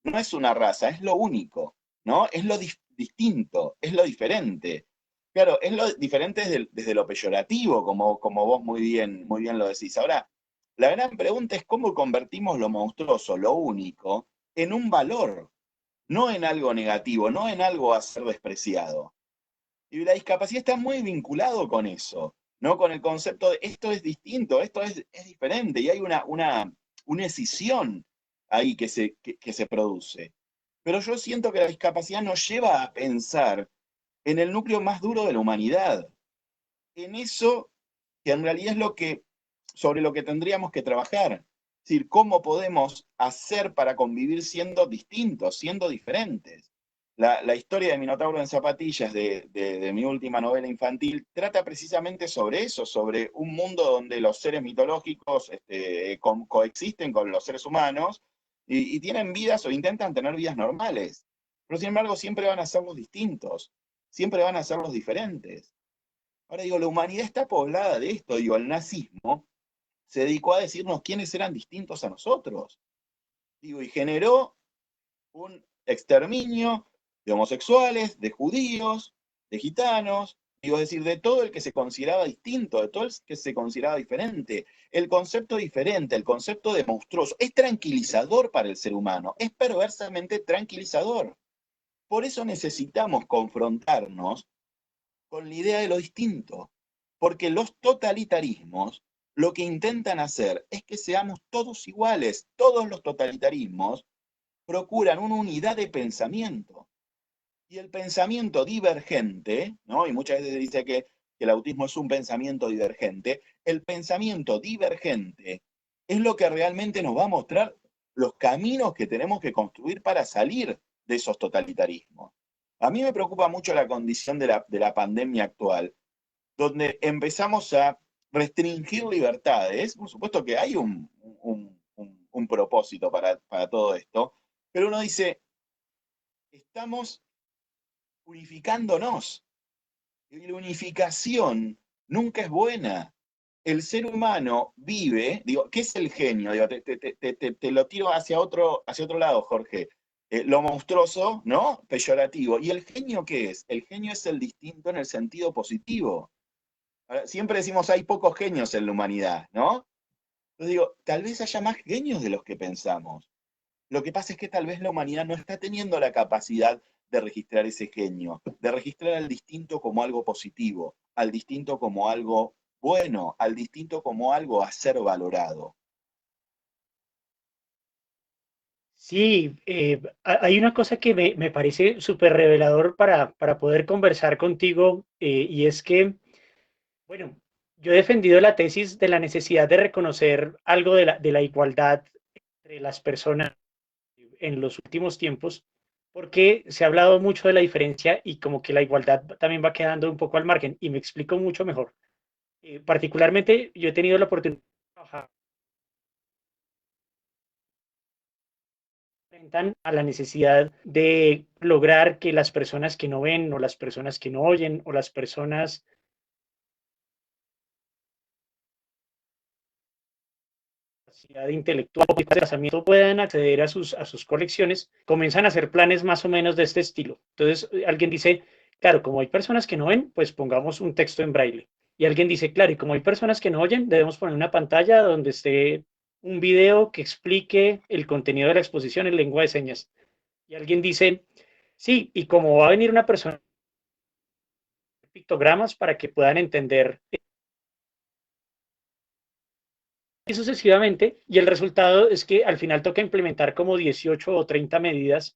No es una raza, es lo único, ¿no? Es lo distinto, es lo diferente. Claro, es lo diferente desde lo peyorativo, como vos muy bien lo decís. Ahora, la gran pregunta es cómo convertimos lo monstruoso, lo único, en un valor. no en algo negativo, no en algo a ser despreciado. Y la discapacidad está muy vinculado con eso, ¿no? Con el concepto de esto es distinto, esto es diferente, y hay una escisión ahí que se produce. Pero yo siento que la discapacidad nos lleva a pensar en el núcleo más duro de la humanidad, en eso que en realidad es sobre lo que tendríamos que trabajar. Es decir, cómo podemos hacer para convivir siendo distintos, siendo diferentes. La historia de Minotauro en zapatillas de mi última novela infantil trata precisamente sobre eso, sobre un mundo donde los seres mitológicos coexisten con los seres humanos y tienen vidas o intentan tener vidas normales. Pero sin embargo siempre van a ser los distintos, siempre van a ser los diferentes. Ahora digo, la humanidad está poblada de esto, digo, el nazismo se dedicó a decirnos quiénes eran distintos a nosotros, digo, y generó un exterminio de homosexuales, de judíos, de gitanos, digo, es decir, de todo el que se consideraba distinto, de todo el que se consideraba diferente. El concepto diferente, el concepto de monstruoso, es tranquilizador para el ser humano, es perversamente tranquilizador. Por eso necesitamos confrontarnos con la idea de lo distinto, porque los totalitarismos lo que intentan hacer es que seamos todos iguales. Todos los totalitarismos procuran una unidad de pensamiento. Y el pensamiento divergente, ¿no? Y muchas veces se dice que el autismo es un pensamiento divergente. El pensamiento divergente es lo que realmente nos va a mostrar los caminos que tenemos que construir para salir de esos totalitarismos. A mí me preocupa mucho la condición de la pandemia actual, donde empezamos a restringir libertades. Por supuesto que hay un propósito para todo esto, pero uno dice, estamos unificándonos. Y la unificación nunca es buena. El ser humano vive, digo, ¿qué es el genio? Digo, te lo tiro hacia otro lado, Jorge. Lo monstruoso, ¿no? Peyorativo. ¿Y el genio qué es? El genio es el distinto en el sentido positivo. Ahora, siempre decimos hay pocos genios en la humanidad, ¿no? Entonces digo, tal vez haya más genios de los que pensamos. Lo que pasa es que tal vez la humanidad no está teniendo la capacidad de registrar ese genio, de registrar al distinto como algo positivo, al distinto como algo bueno, al distinto como algo a ser valorado. Sí, hay una cosa que me parece súper revelador para poder conversar contigo, y es que, bueno, yo he defendido la tesis de la necesidad de reconocer algo de la igualdad entre las personas en los últimos tiempos, porque se ha hablado mucho de la diferencia y como que la igualdad también va quedando un poco al margen, y me explico mucho mejor. Particularmente, yo he tenido la oportunidad de trabajar enfrentan a la necesidad de lograr que las personas que no ven o las personas que no oyen o las personas con capacidad intelectual o de pensamiento puedan acceder a sus colecciones, comienzan a hacer planes más o menos de este estilo. Entonces, alguien dice, claro, como hay personas que no ven, pues pongamos un texto en braille. Y alguien dice, claro, y como hay personas que no oyen, debemos poner una pantalla donde esté un video que explique el contenido de la exposición en lengua de señas. Y alguien dice, sí, y como va a venir una persona pictogramas para que puedan entender y sucesivamente, y el resultado es que al final toca implementar como 18 o 30 medidas.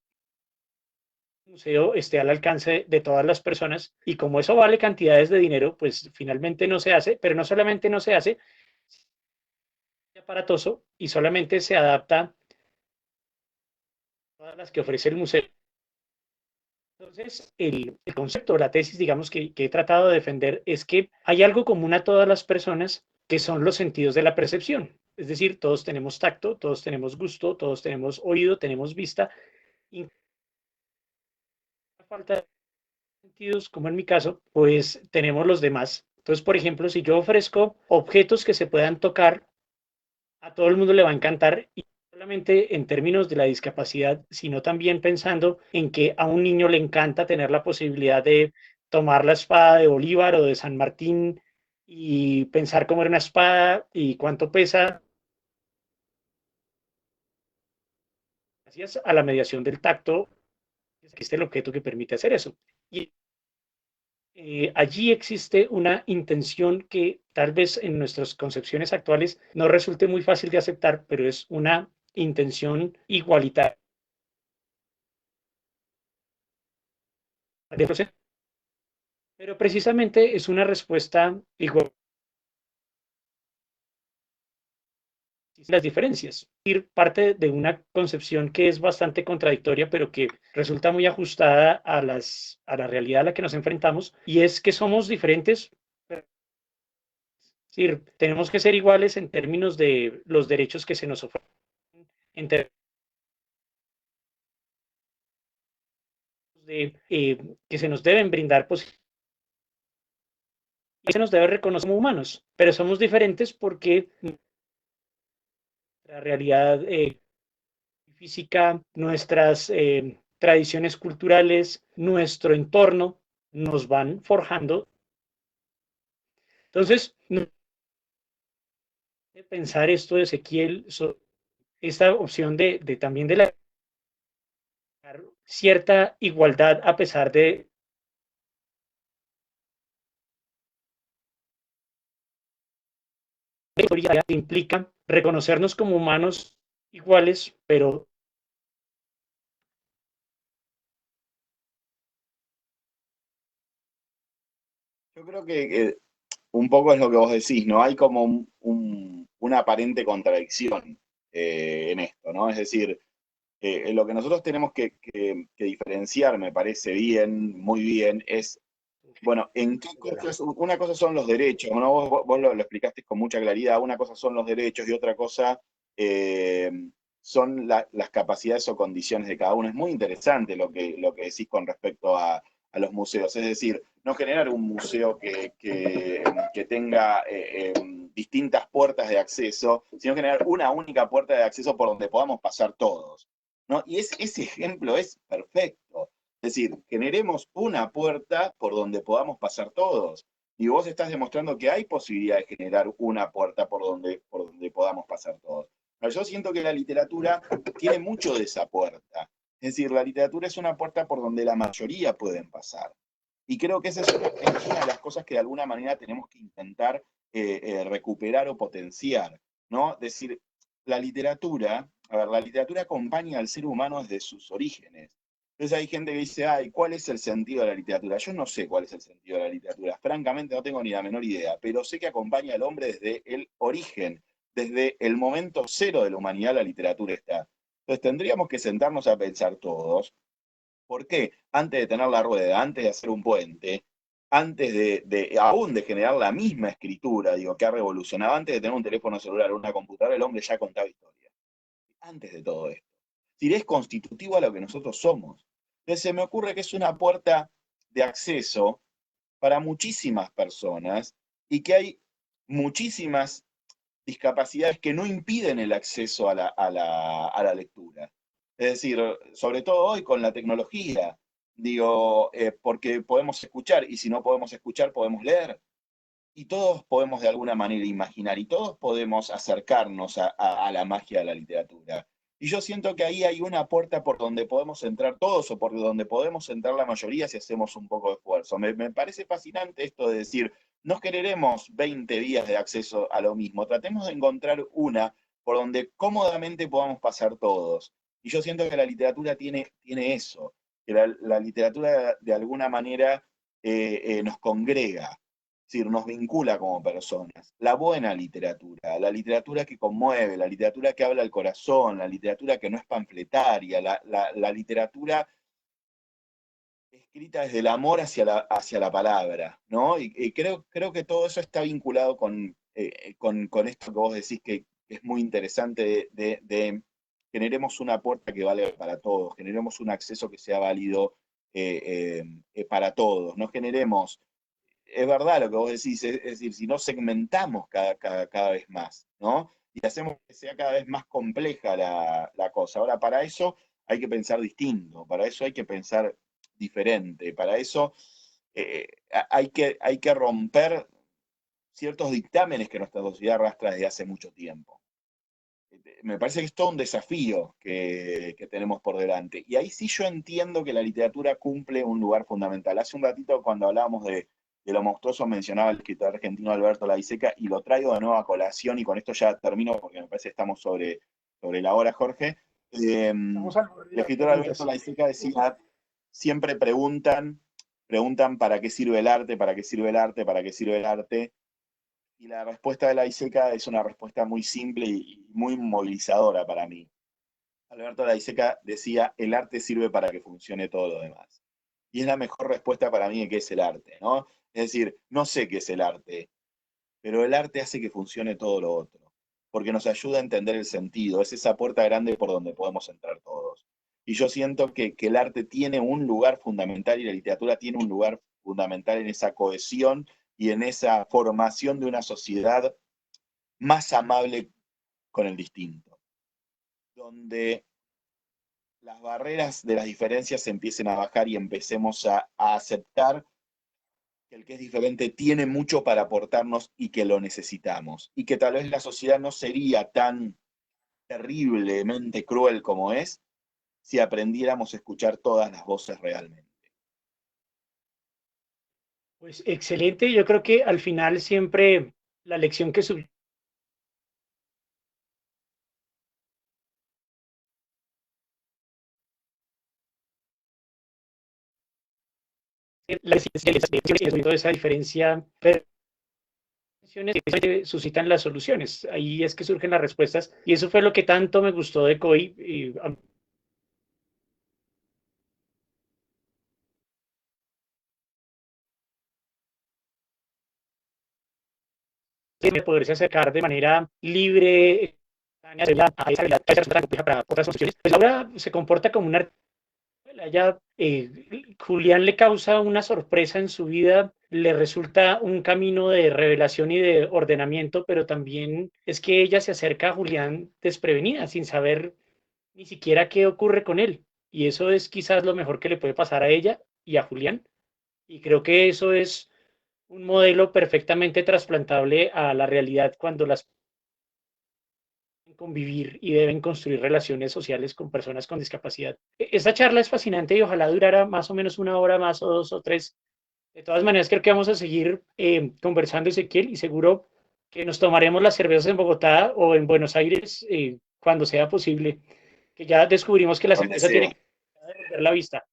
El museo esté al alcance de todas las personas y como eso vale cantidades de dinero, pues finalmente no se hace, pero no solamente no se hace, es aparatoso y solamente se adapta a todas las que ofrece el museo. Entonces, el concepto, la tesis, digamos, que he tratado de defender es que hay algo común a todas las personas que son los sentidos de la percepción. Es decir, todos tenemos tacto, todos tenemos gusto, todos tenemos oído, tenemos vista. Y falta de sentidos, como en mi caso, pues tenemos los demás. Entonces, por ejemplo, si yo ofrezco objetos que se puedan tocar, a todo el mundo le va a encantar y no solamente en términos de la discapacidad, sino también pensando en que a un niño le encanta tener la posibilidad de tomar la espada de Bolívar o de San Martín y pensar cómo era una espada y cuánto pesa, gracias a la mediación del tacto. existe el objeto que permite hacer eso. Y allí existe una intención que tal vez en nuestras concepciones actuales no resulte muy fácil de aceptar, pero es una intención igualitaria. Pero precisamente es una respuesta igual las diferencias. Ir parte de una concepción que es bastante contradictoria, pero que resulta muy ajustada a la realidad a la que nos enfrentamos, y es que somos diferentes. Es decir, tenemos que ser iguales en términos de los derechos que se nos ofrecen, en términos de que se nos deben brindar posibilidades y se nos debe reconocer como humanos, pero somos diferentes porque la realidad física, nuestras tradiciones culturales, nuestro entorno nos van forjando. Entonces, no pensar esto de Ezequiel, esta opción de también de la cierta igualdad a pesar de que implica reconocernos como humanos iguales, pero Yo creo que un poco es lo que vos decís, ¿no? Hay como una aparente contradicción en esto, ¿no? Es decir, lo que nosotros tenemos que diferenciar, me parece bien, muy bien, es, bueno, en qué cosas, una cosa son los derechos, ¿no? Vos lo explicaste con mucha claridad, una cosa son los derechos y otra cosa eh, son las capacidades o condiciones de cada uno. Es muy interesante lo que decís con respecto a los museos, es decir, no generar un museo que tenga distintas puertas de acceso, sino generar una única puerta de acceso por donde podamos pasar todos, ¿no? Y ese ejemplo es perfecto. Es decir, generemos una puerta por donde podamos pasar todos. Y vos estás demostrando que hay posibilidad de generar una puerta por donde podamos pasar todos. Pero yo siento que la literatura tiene mucho de esa puerta. Es decir, la literatura es una puerta por donde la mayoría pueden pasar. Y creo que esa es una de las cosas que de alguna manera tenemos que intentar recuperar o potenciar, ¿no? Es decir, la literatura, a ver, la literatura acompaña al ser humano desde sus orígenes. Entonces hay gente que dice, ay, ¿cuál es el sentido de la literatura? Yo no sé cuál es el sentido de la literatura, francamente no tengo ni la menor idea, pero sé que acompaña al hombre desde el origen, desde el momento cero de la humanidad la literatura está. Entonces tendríamos que sentarnos a pensar todos, ¿por qué? Antes de tener la rueda, antes de hacer un puente, antes aún de generar la misma escritura, digo, que ha revolucionado, antes de tener un teléfono celular o una computadora, el hombre ya contaba historias. Antes de todo esto. Si es constitutivo a lo que nosotros somos. Entonces se me ocurre que es una puerta de acceso para muchísimas personas y que hay muchísimas discapacidades que no impiden el acceso a la lectura. Es decir, sobre todo hoy con la tecnología, digo, porque podemos escuchar y si no podemos escuchar, podemos leer. Y todos podemos de alguna manera imaginar y todos podemos acercarnos a la magia de la literatura. Y yo siento que ahí hay una puerta por donde podemos entrar todos o por donde podemos entrar la mayoría si hacemos un poco de esfuerzo. Me parece fascinante esto de decir, no quereremos 20 días de acceso a lo mismo, tratemos de encontrar una por donde cómodamente podamos pasar todos. Y yo siento que la literatura tiene eso, que la literatura de alguna manera nos congrega, es decir, nos vincula como personas. La buena literatura, la literatura que conmueve, la literatura que habla al corazón, la literatura que no es panfletaria, la literatura escrita desde el amor hacia la palabra, ¿no? Y creo que todo eso está vinculado con esto que vos decís que es muy interesante de generemos una puerta que valga para todos, generemos un acceso que sea válido para todos, no generemos es verdad lo que vos decís, es decir, si no segmentamos cada vez más, ¿no? Y hacemos que sea cada vez más compleja la cosa. Ahora, para eso hay que pensar distinto, para eso hay que pensar diferente, para eso hay que romper ciertos dictámenes que nuestra sociedad arrastra desde hace mucho tiempo. me parece que es todo un desafío que tenemos por delante. Y ahí sí yo entiendo que la literatura cumple un lugar fundamental. Hace un ratito cuando hablábamos de lo monstruoso mencionaba el escritor argentino Alberto Laiseca y lo traigo de nuevo a colación y con esto ya termino porque me parece que estamos sobre la hora, Jorge. Vamos al borde de El las escritor Alberto preguntas. Laiseca decía, siempre preguntan para qué sirve el arte, para qué sirve el arte, para qué sirve el arte. Y la respuesta de la ISECA es una respuesta muy simple y muy movilizadora para mí. Alberto Laiseca decía, el arte sirve para que funcione todo lo demás. Y es la mejor respuesta para mí de qué es el arte, ¿no? Es decir, no sé qué es el arte, pero el arte hace que funcione todo lo otro, porque nos ayuda a entender el sentido, es esa puerta grande por donde podemos entrar todos. Y yo siento que el arte tiene un lugar fundamental y la literatura tiene un lugar fundamental en esa cohesión y en esa formación de una sociedad más amable con el distinto, donde las barreras de las diferencias se empiecen a bajar y empecemos a aceptar que el que es diferente tiene mucho para aportarnos y que lo necesitamos. Y que tal vez la sociedad no sería tan terriblemente cruel como es si aprendiéramos a escuchar todas las voces realmente. Pues excelente, yo creo que al final siempre la lección que toda esa diferencia, pero suscitan las soluciones, ahí es que surgen las respuestas y eso fue lo que tanto me gustó de COI. Poderse acercar de manera libre a esa realidad tan compleja para otras soluciones, pues ahora se comporta como un ya, Julián le causa una sorpresa en su vida, le resulta un camino de revelación y de ordenamiento, pero también es que ella se acerca a Julián desprevenida, sin saber ni siquiera qué ocurre con él. Y eso es quizás lo mejor que le puede pasar a ella y a Julián. Y creo que eso es un modelo perfectamente trasplantable a la realidad cuando las convivir y deben construir relaciones sociales con personas con discapacidad. Esta charla es fascinante y ojalá durara más o menos una hora más o dos o tres. De todas maneras, creo que vamos a seguir conversando, Ezequiel, y seguro que nos tomaremos las cervezas en Bogotá o en Buenos Aires cuando sea posible, que ya descubrimos que la Donde cerveza tiene sea. que devolver la vista.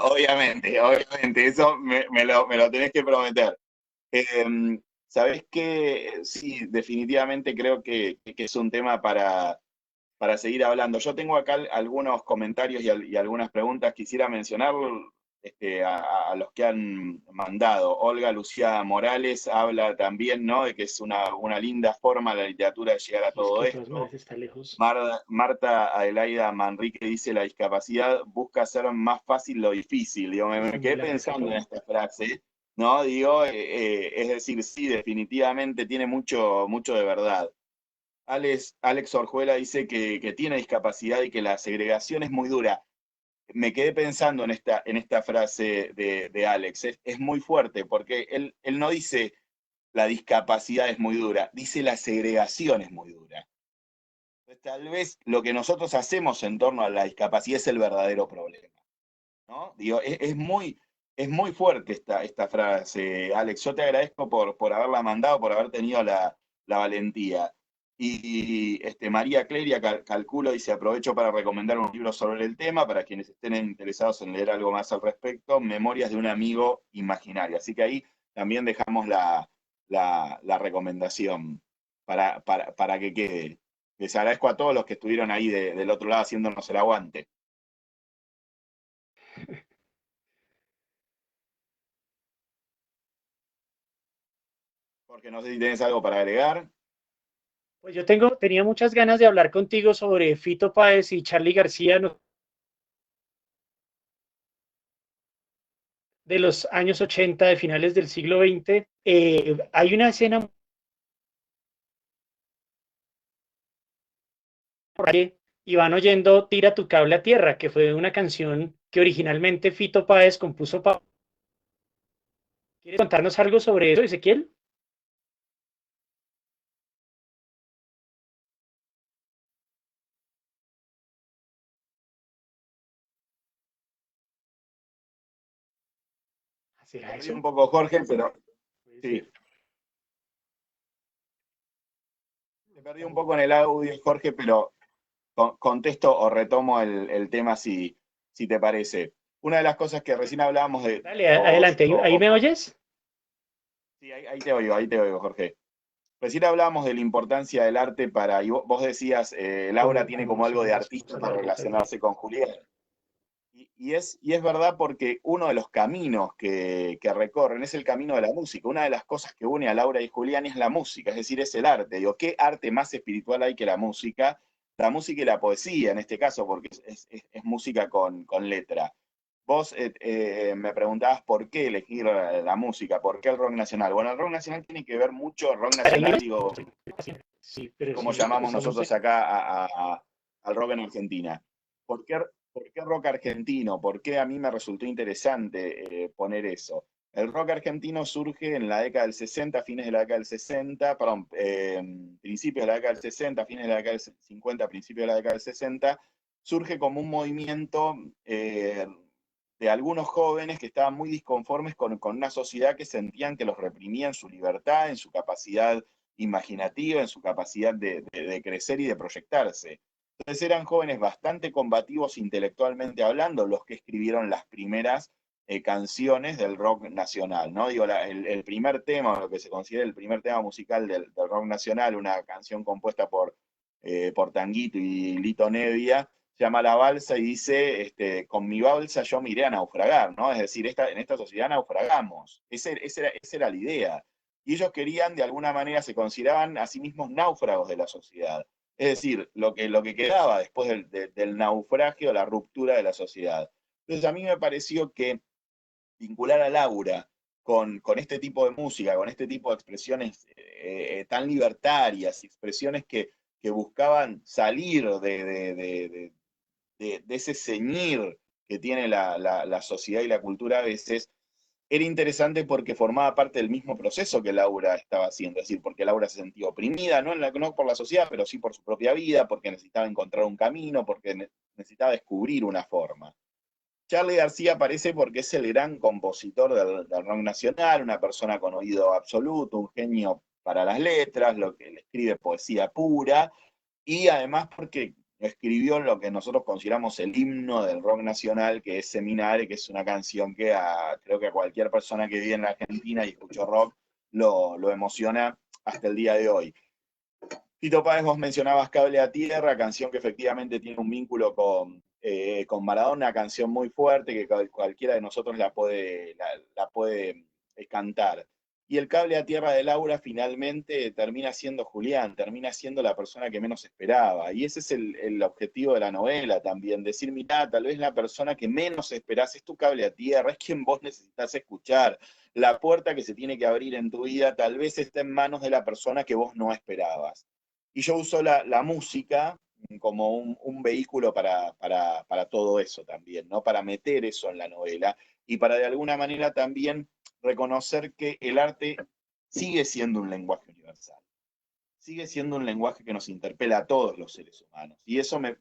Obviamente, eso me lo tenés que prometer. ¿Sabés qué? Sí, definitivamente creo que es un tema para seguir hablando. Yo tengo acá algunos comentarios y algunas preguntas. Quisiera mencionar a los que han mandado. Olga Lucía Morales habla también, ¿no? De que es una linda forma la literatura de llegar a Y es que todo de todas esto. maneras está lejos. Marta Adelaida Manrique dice, la discapacidad busca hacer más fácil lo difícil. Digo, me quedé Disimular ese pensando en todo. esta frase, ¿no? Digo, es decir, sí, definitivamente tiene mucho, mucho de verdad. Alex Orjuela dice que tiene discapacidad y que la segregación es muy dura. Me quedé pensando en esta frase de Alex. Es muy fuerte porque él no dice la discapacidad es muy dura, dice la segregación es muy dura. Entonces, tal vez lo que nosotros hacemos en torno a la discapacidad es el verdadero problema, ¿no? Digo, es muy fuerte esta frase, Alex. Yo te agradezco por haberla mandado, por haber tenido la valentía. Y María Cleria calculo, dice, aprovecho para recomendar un libro sobre el tema para quienes estén interesados en leer algo más al respecto, Memorias de un amigo imaginario. Así que ahí también dejamos la recomendación para que quede. Les agradezco a todos los que estuvieron ahí del otro lado haciéndonos el aguante. Porque no sé si tenés algo para agregar. Pues yo tenía muchas ganas de hablar contigo sobre Fito Páez y Charly García, ¿no? De los años 80, de finales del siglo XX. Hay una escena y van oyendo Tira tu cable a tierra, que fue una canción que originalmente Fito Páez compuso para... ¿Quieres contarnos algo sobre eso, Ezequiel? ¿Será Perdí eso? un poco, Jorge, pero Puede sí, ser. te perdí un poco en el audio, Jorge, pero contesto o retomo el tema si te parece. Una de las cosas que recién hablábamos de Dale, vos, adelante. ¿Ahí me oyes? sí, ahí te oigo, Jorge. Recién hablábamos de la importancia del arte y vos decías, Laura tiene como ¿Cómo algo son de las artista cosas, para la ruta de... relacionarse con Julián. Y es verdad porque uno de los caminos que recorren es el camino de la música. Una de las cosas que une a Laura y Julián es la música, es decir, es el arte. Digo, ¿qué arte más espiritual hay que la música? La música y la poesía, en este caso, porque es música con letra. Vos me preguntabas por qué elegir la música, por qué el rock nacional. Bueno, el rock nacional tiene que ver mucho, rock ¿Ahí me nacional, oyes? digo, Sí, es pero como sí, llamamos estamos... nosotros acá al rock en Argentina. ¿Por qué rock argentino? ¿Por qué a mí me resultó interesante poner eso? El rock argentino surge en la década del 60, fines de la década del 60, perdón, principios de la década del 60, fines de la década del 50, principios de la década del 60, surge como un movimiento de algunos jóvenes que estaban muy disconformes con una sociedad que sentían que los reprimía en su libertad, en su capacidad imaginativa, en su capacidad de crecer y de proyectarse. Entonces eran jóvenes bastante combativos intelectualmente hablando, los que escribieron las primeras canciones del rock nacional, ¿no? Digo, el primer tema, lo que se considera el primer tema musical del rock nacional, una canción compuesta por Tanguito y Lito Nevia, se llama La Balsa y dice, con mi balsa yo me iré a naufragar, ¿no? Es decir, en esta sociedad naufragamos. Esa era la idea. Y ellos querían, de alguna manera, se consideraban a sí mismos náufragos de la sociedad. Es decir, lo que quedaba después del naufragio, la ruptura de la sociedad. Entonces a mí me pareció que vincular a Laura con este tipo de música, con este tipo de expresiones tan libertarias, expresiones que buscaban salir de ese ceñir que tiene la sociedad y la cultura a veces, era interesante porque formaba parte del mismo proceso que Laura estaba haciendo, es decir, porque Laura se sentía oprimida, no por la sociedad, pero sí por su propia vida, porque necesitaba encontrar un camino, porque necesitaba descubrir una forma. Charly García aparece porque es el gran compositor del rock nacional, una persona con oído absoluto, un genio para las letras, lo que le escribe poesía pura, y además porque escribió lo que nosotros consideramos el himno del rock nacional, que es Seminare, que es una canción que creo que a cualquier persona que vive en la Argentina y escuchó rock lo emociona hasta el día de hoy. Tito Páez, vos mencionabas Cable a Tierra, canción que efectivamente tiene un vínculo con Maradona, una canción muy fuerte que cualquiera de nosotros la puede cantar. Y el Cable a Tierra de Laura finalmente termina siendo Julián, termina siendo la persona que menos esperaba. Y ese es el objetivo de la novela también, decir, mirá, tal vez la persona que menos esperás es tu Cable a Tierra, es quien vos necesitas escuchar. La puerta que se tiene que abrir en tu vida tal vez está en manos de la persona que vos no esperabas. Y yo uso la música como un vehículo para todo eso también, ¿no? Para meter eso en la novela y para de alguna manera también reconocer que el arte sigue siendo un lenguaje universal, sigue siendo un lenguaje que nos interpela a todos los seres humanos. Y eso me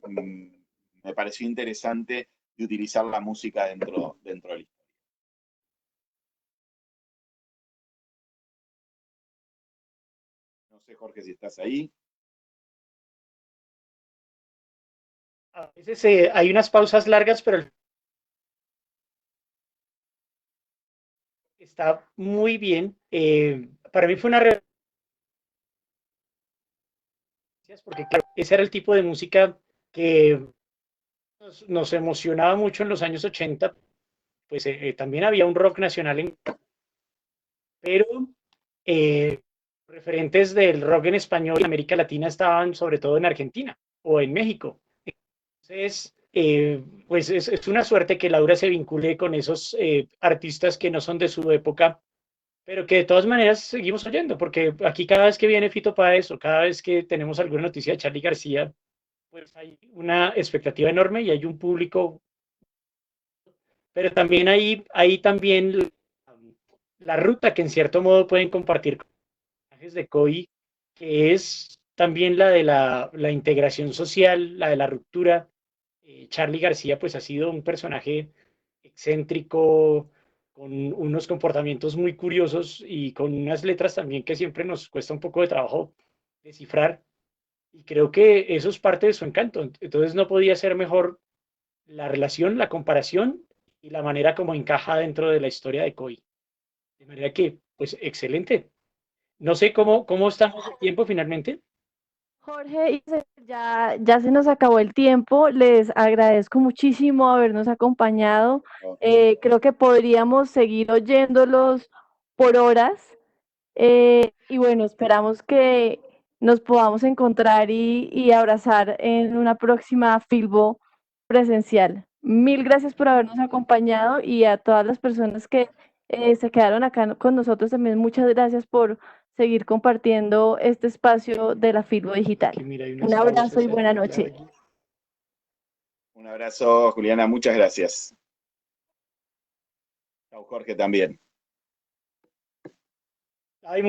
pareció interesante de utilizar la música dentro de la historia. No sé, Jorge, si estás ahí. A veces hay unas pausas largas, pero está muy bien. Para mí fue una referencia porque, claro, ese era el tipo de música que nos emocionaba mucho en los años 80. Pues también había un rock nacional, pero eh, referentes del rock en español en América Latina estaban sobre todo en Argentina o en México. Entonces, pues es una suerte que Laura se vincule con esos artistas que no son de su época, pero que de todas maneras seguimos oyendo, porque aquí cada vez que viene Fito Páez o cada vez que tenemos alguna noticia de Charly García, pues hay una expectativa enorme y hay un público, pero también hay también la ruta que en cierto modo pueden compartir con personajes de COI, que es también la de la integración social, la de la ruptura. Charly García pues ha sido un personaje excéntrico, con unos comportamientos muy curiosos y con unas letras también que siempre nos cuesta un poco de trabajo descifrar. Y creo que eso es parte de su encanto. Entonces no podía ser mejor la relación, la comparación y la manera como encaja dentro de la historia de Koi. De manera que, pues, excelente. No sé cómo estamos de tiempo finalmente. Jorge, ya se nos acabó el tiempo. Les agradezco muchísimo habernos acompañado. Creo que podríamos seguir oyéndolos por horas. Y bueno, esperamos que nos podamos encontrar y abrazar en una próxima Filbo presencial. Mil gracias por habernos acompañado y a todas las personas que se quedaron acá con nosotros también, muchas gracias por seguir compartiendo este espacio de la Filbo Digital. Aquí, mira, hay Un unas abrazo pausas y buena ahí noche. largas. Un abrazo, Juliana, muchas gracias. Chao, Jorge, también. Hay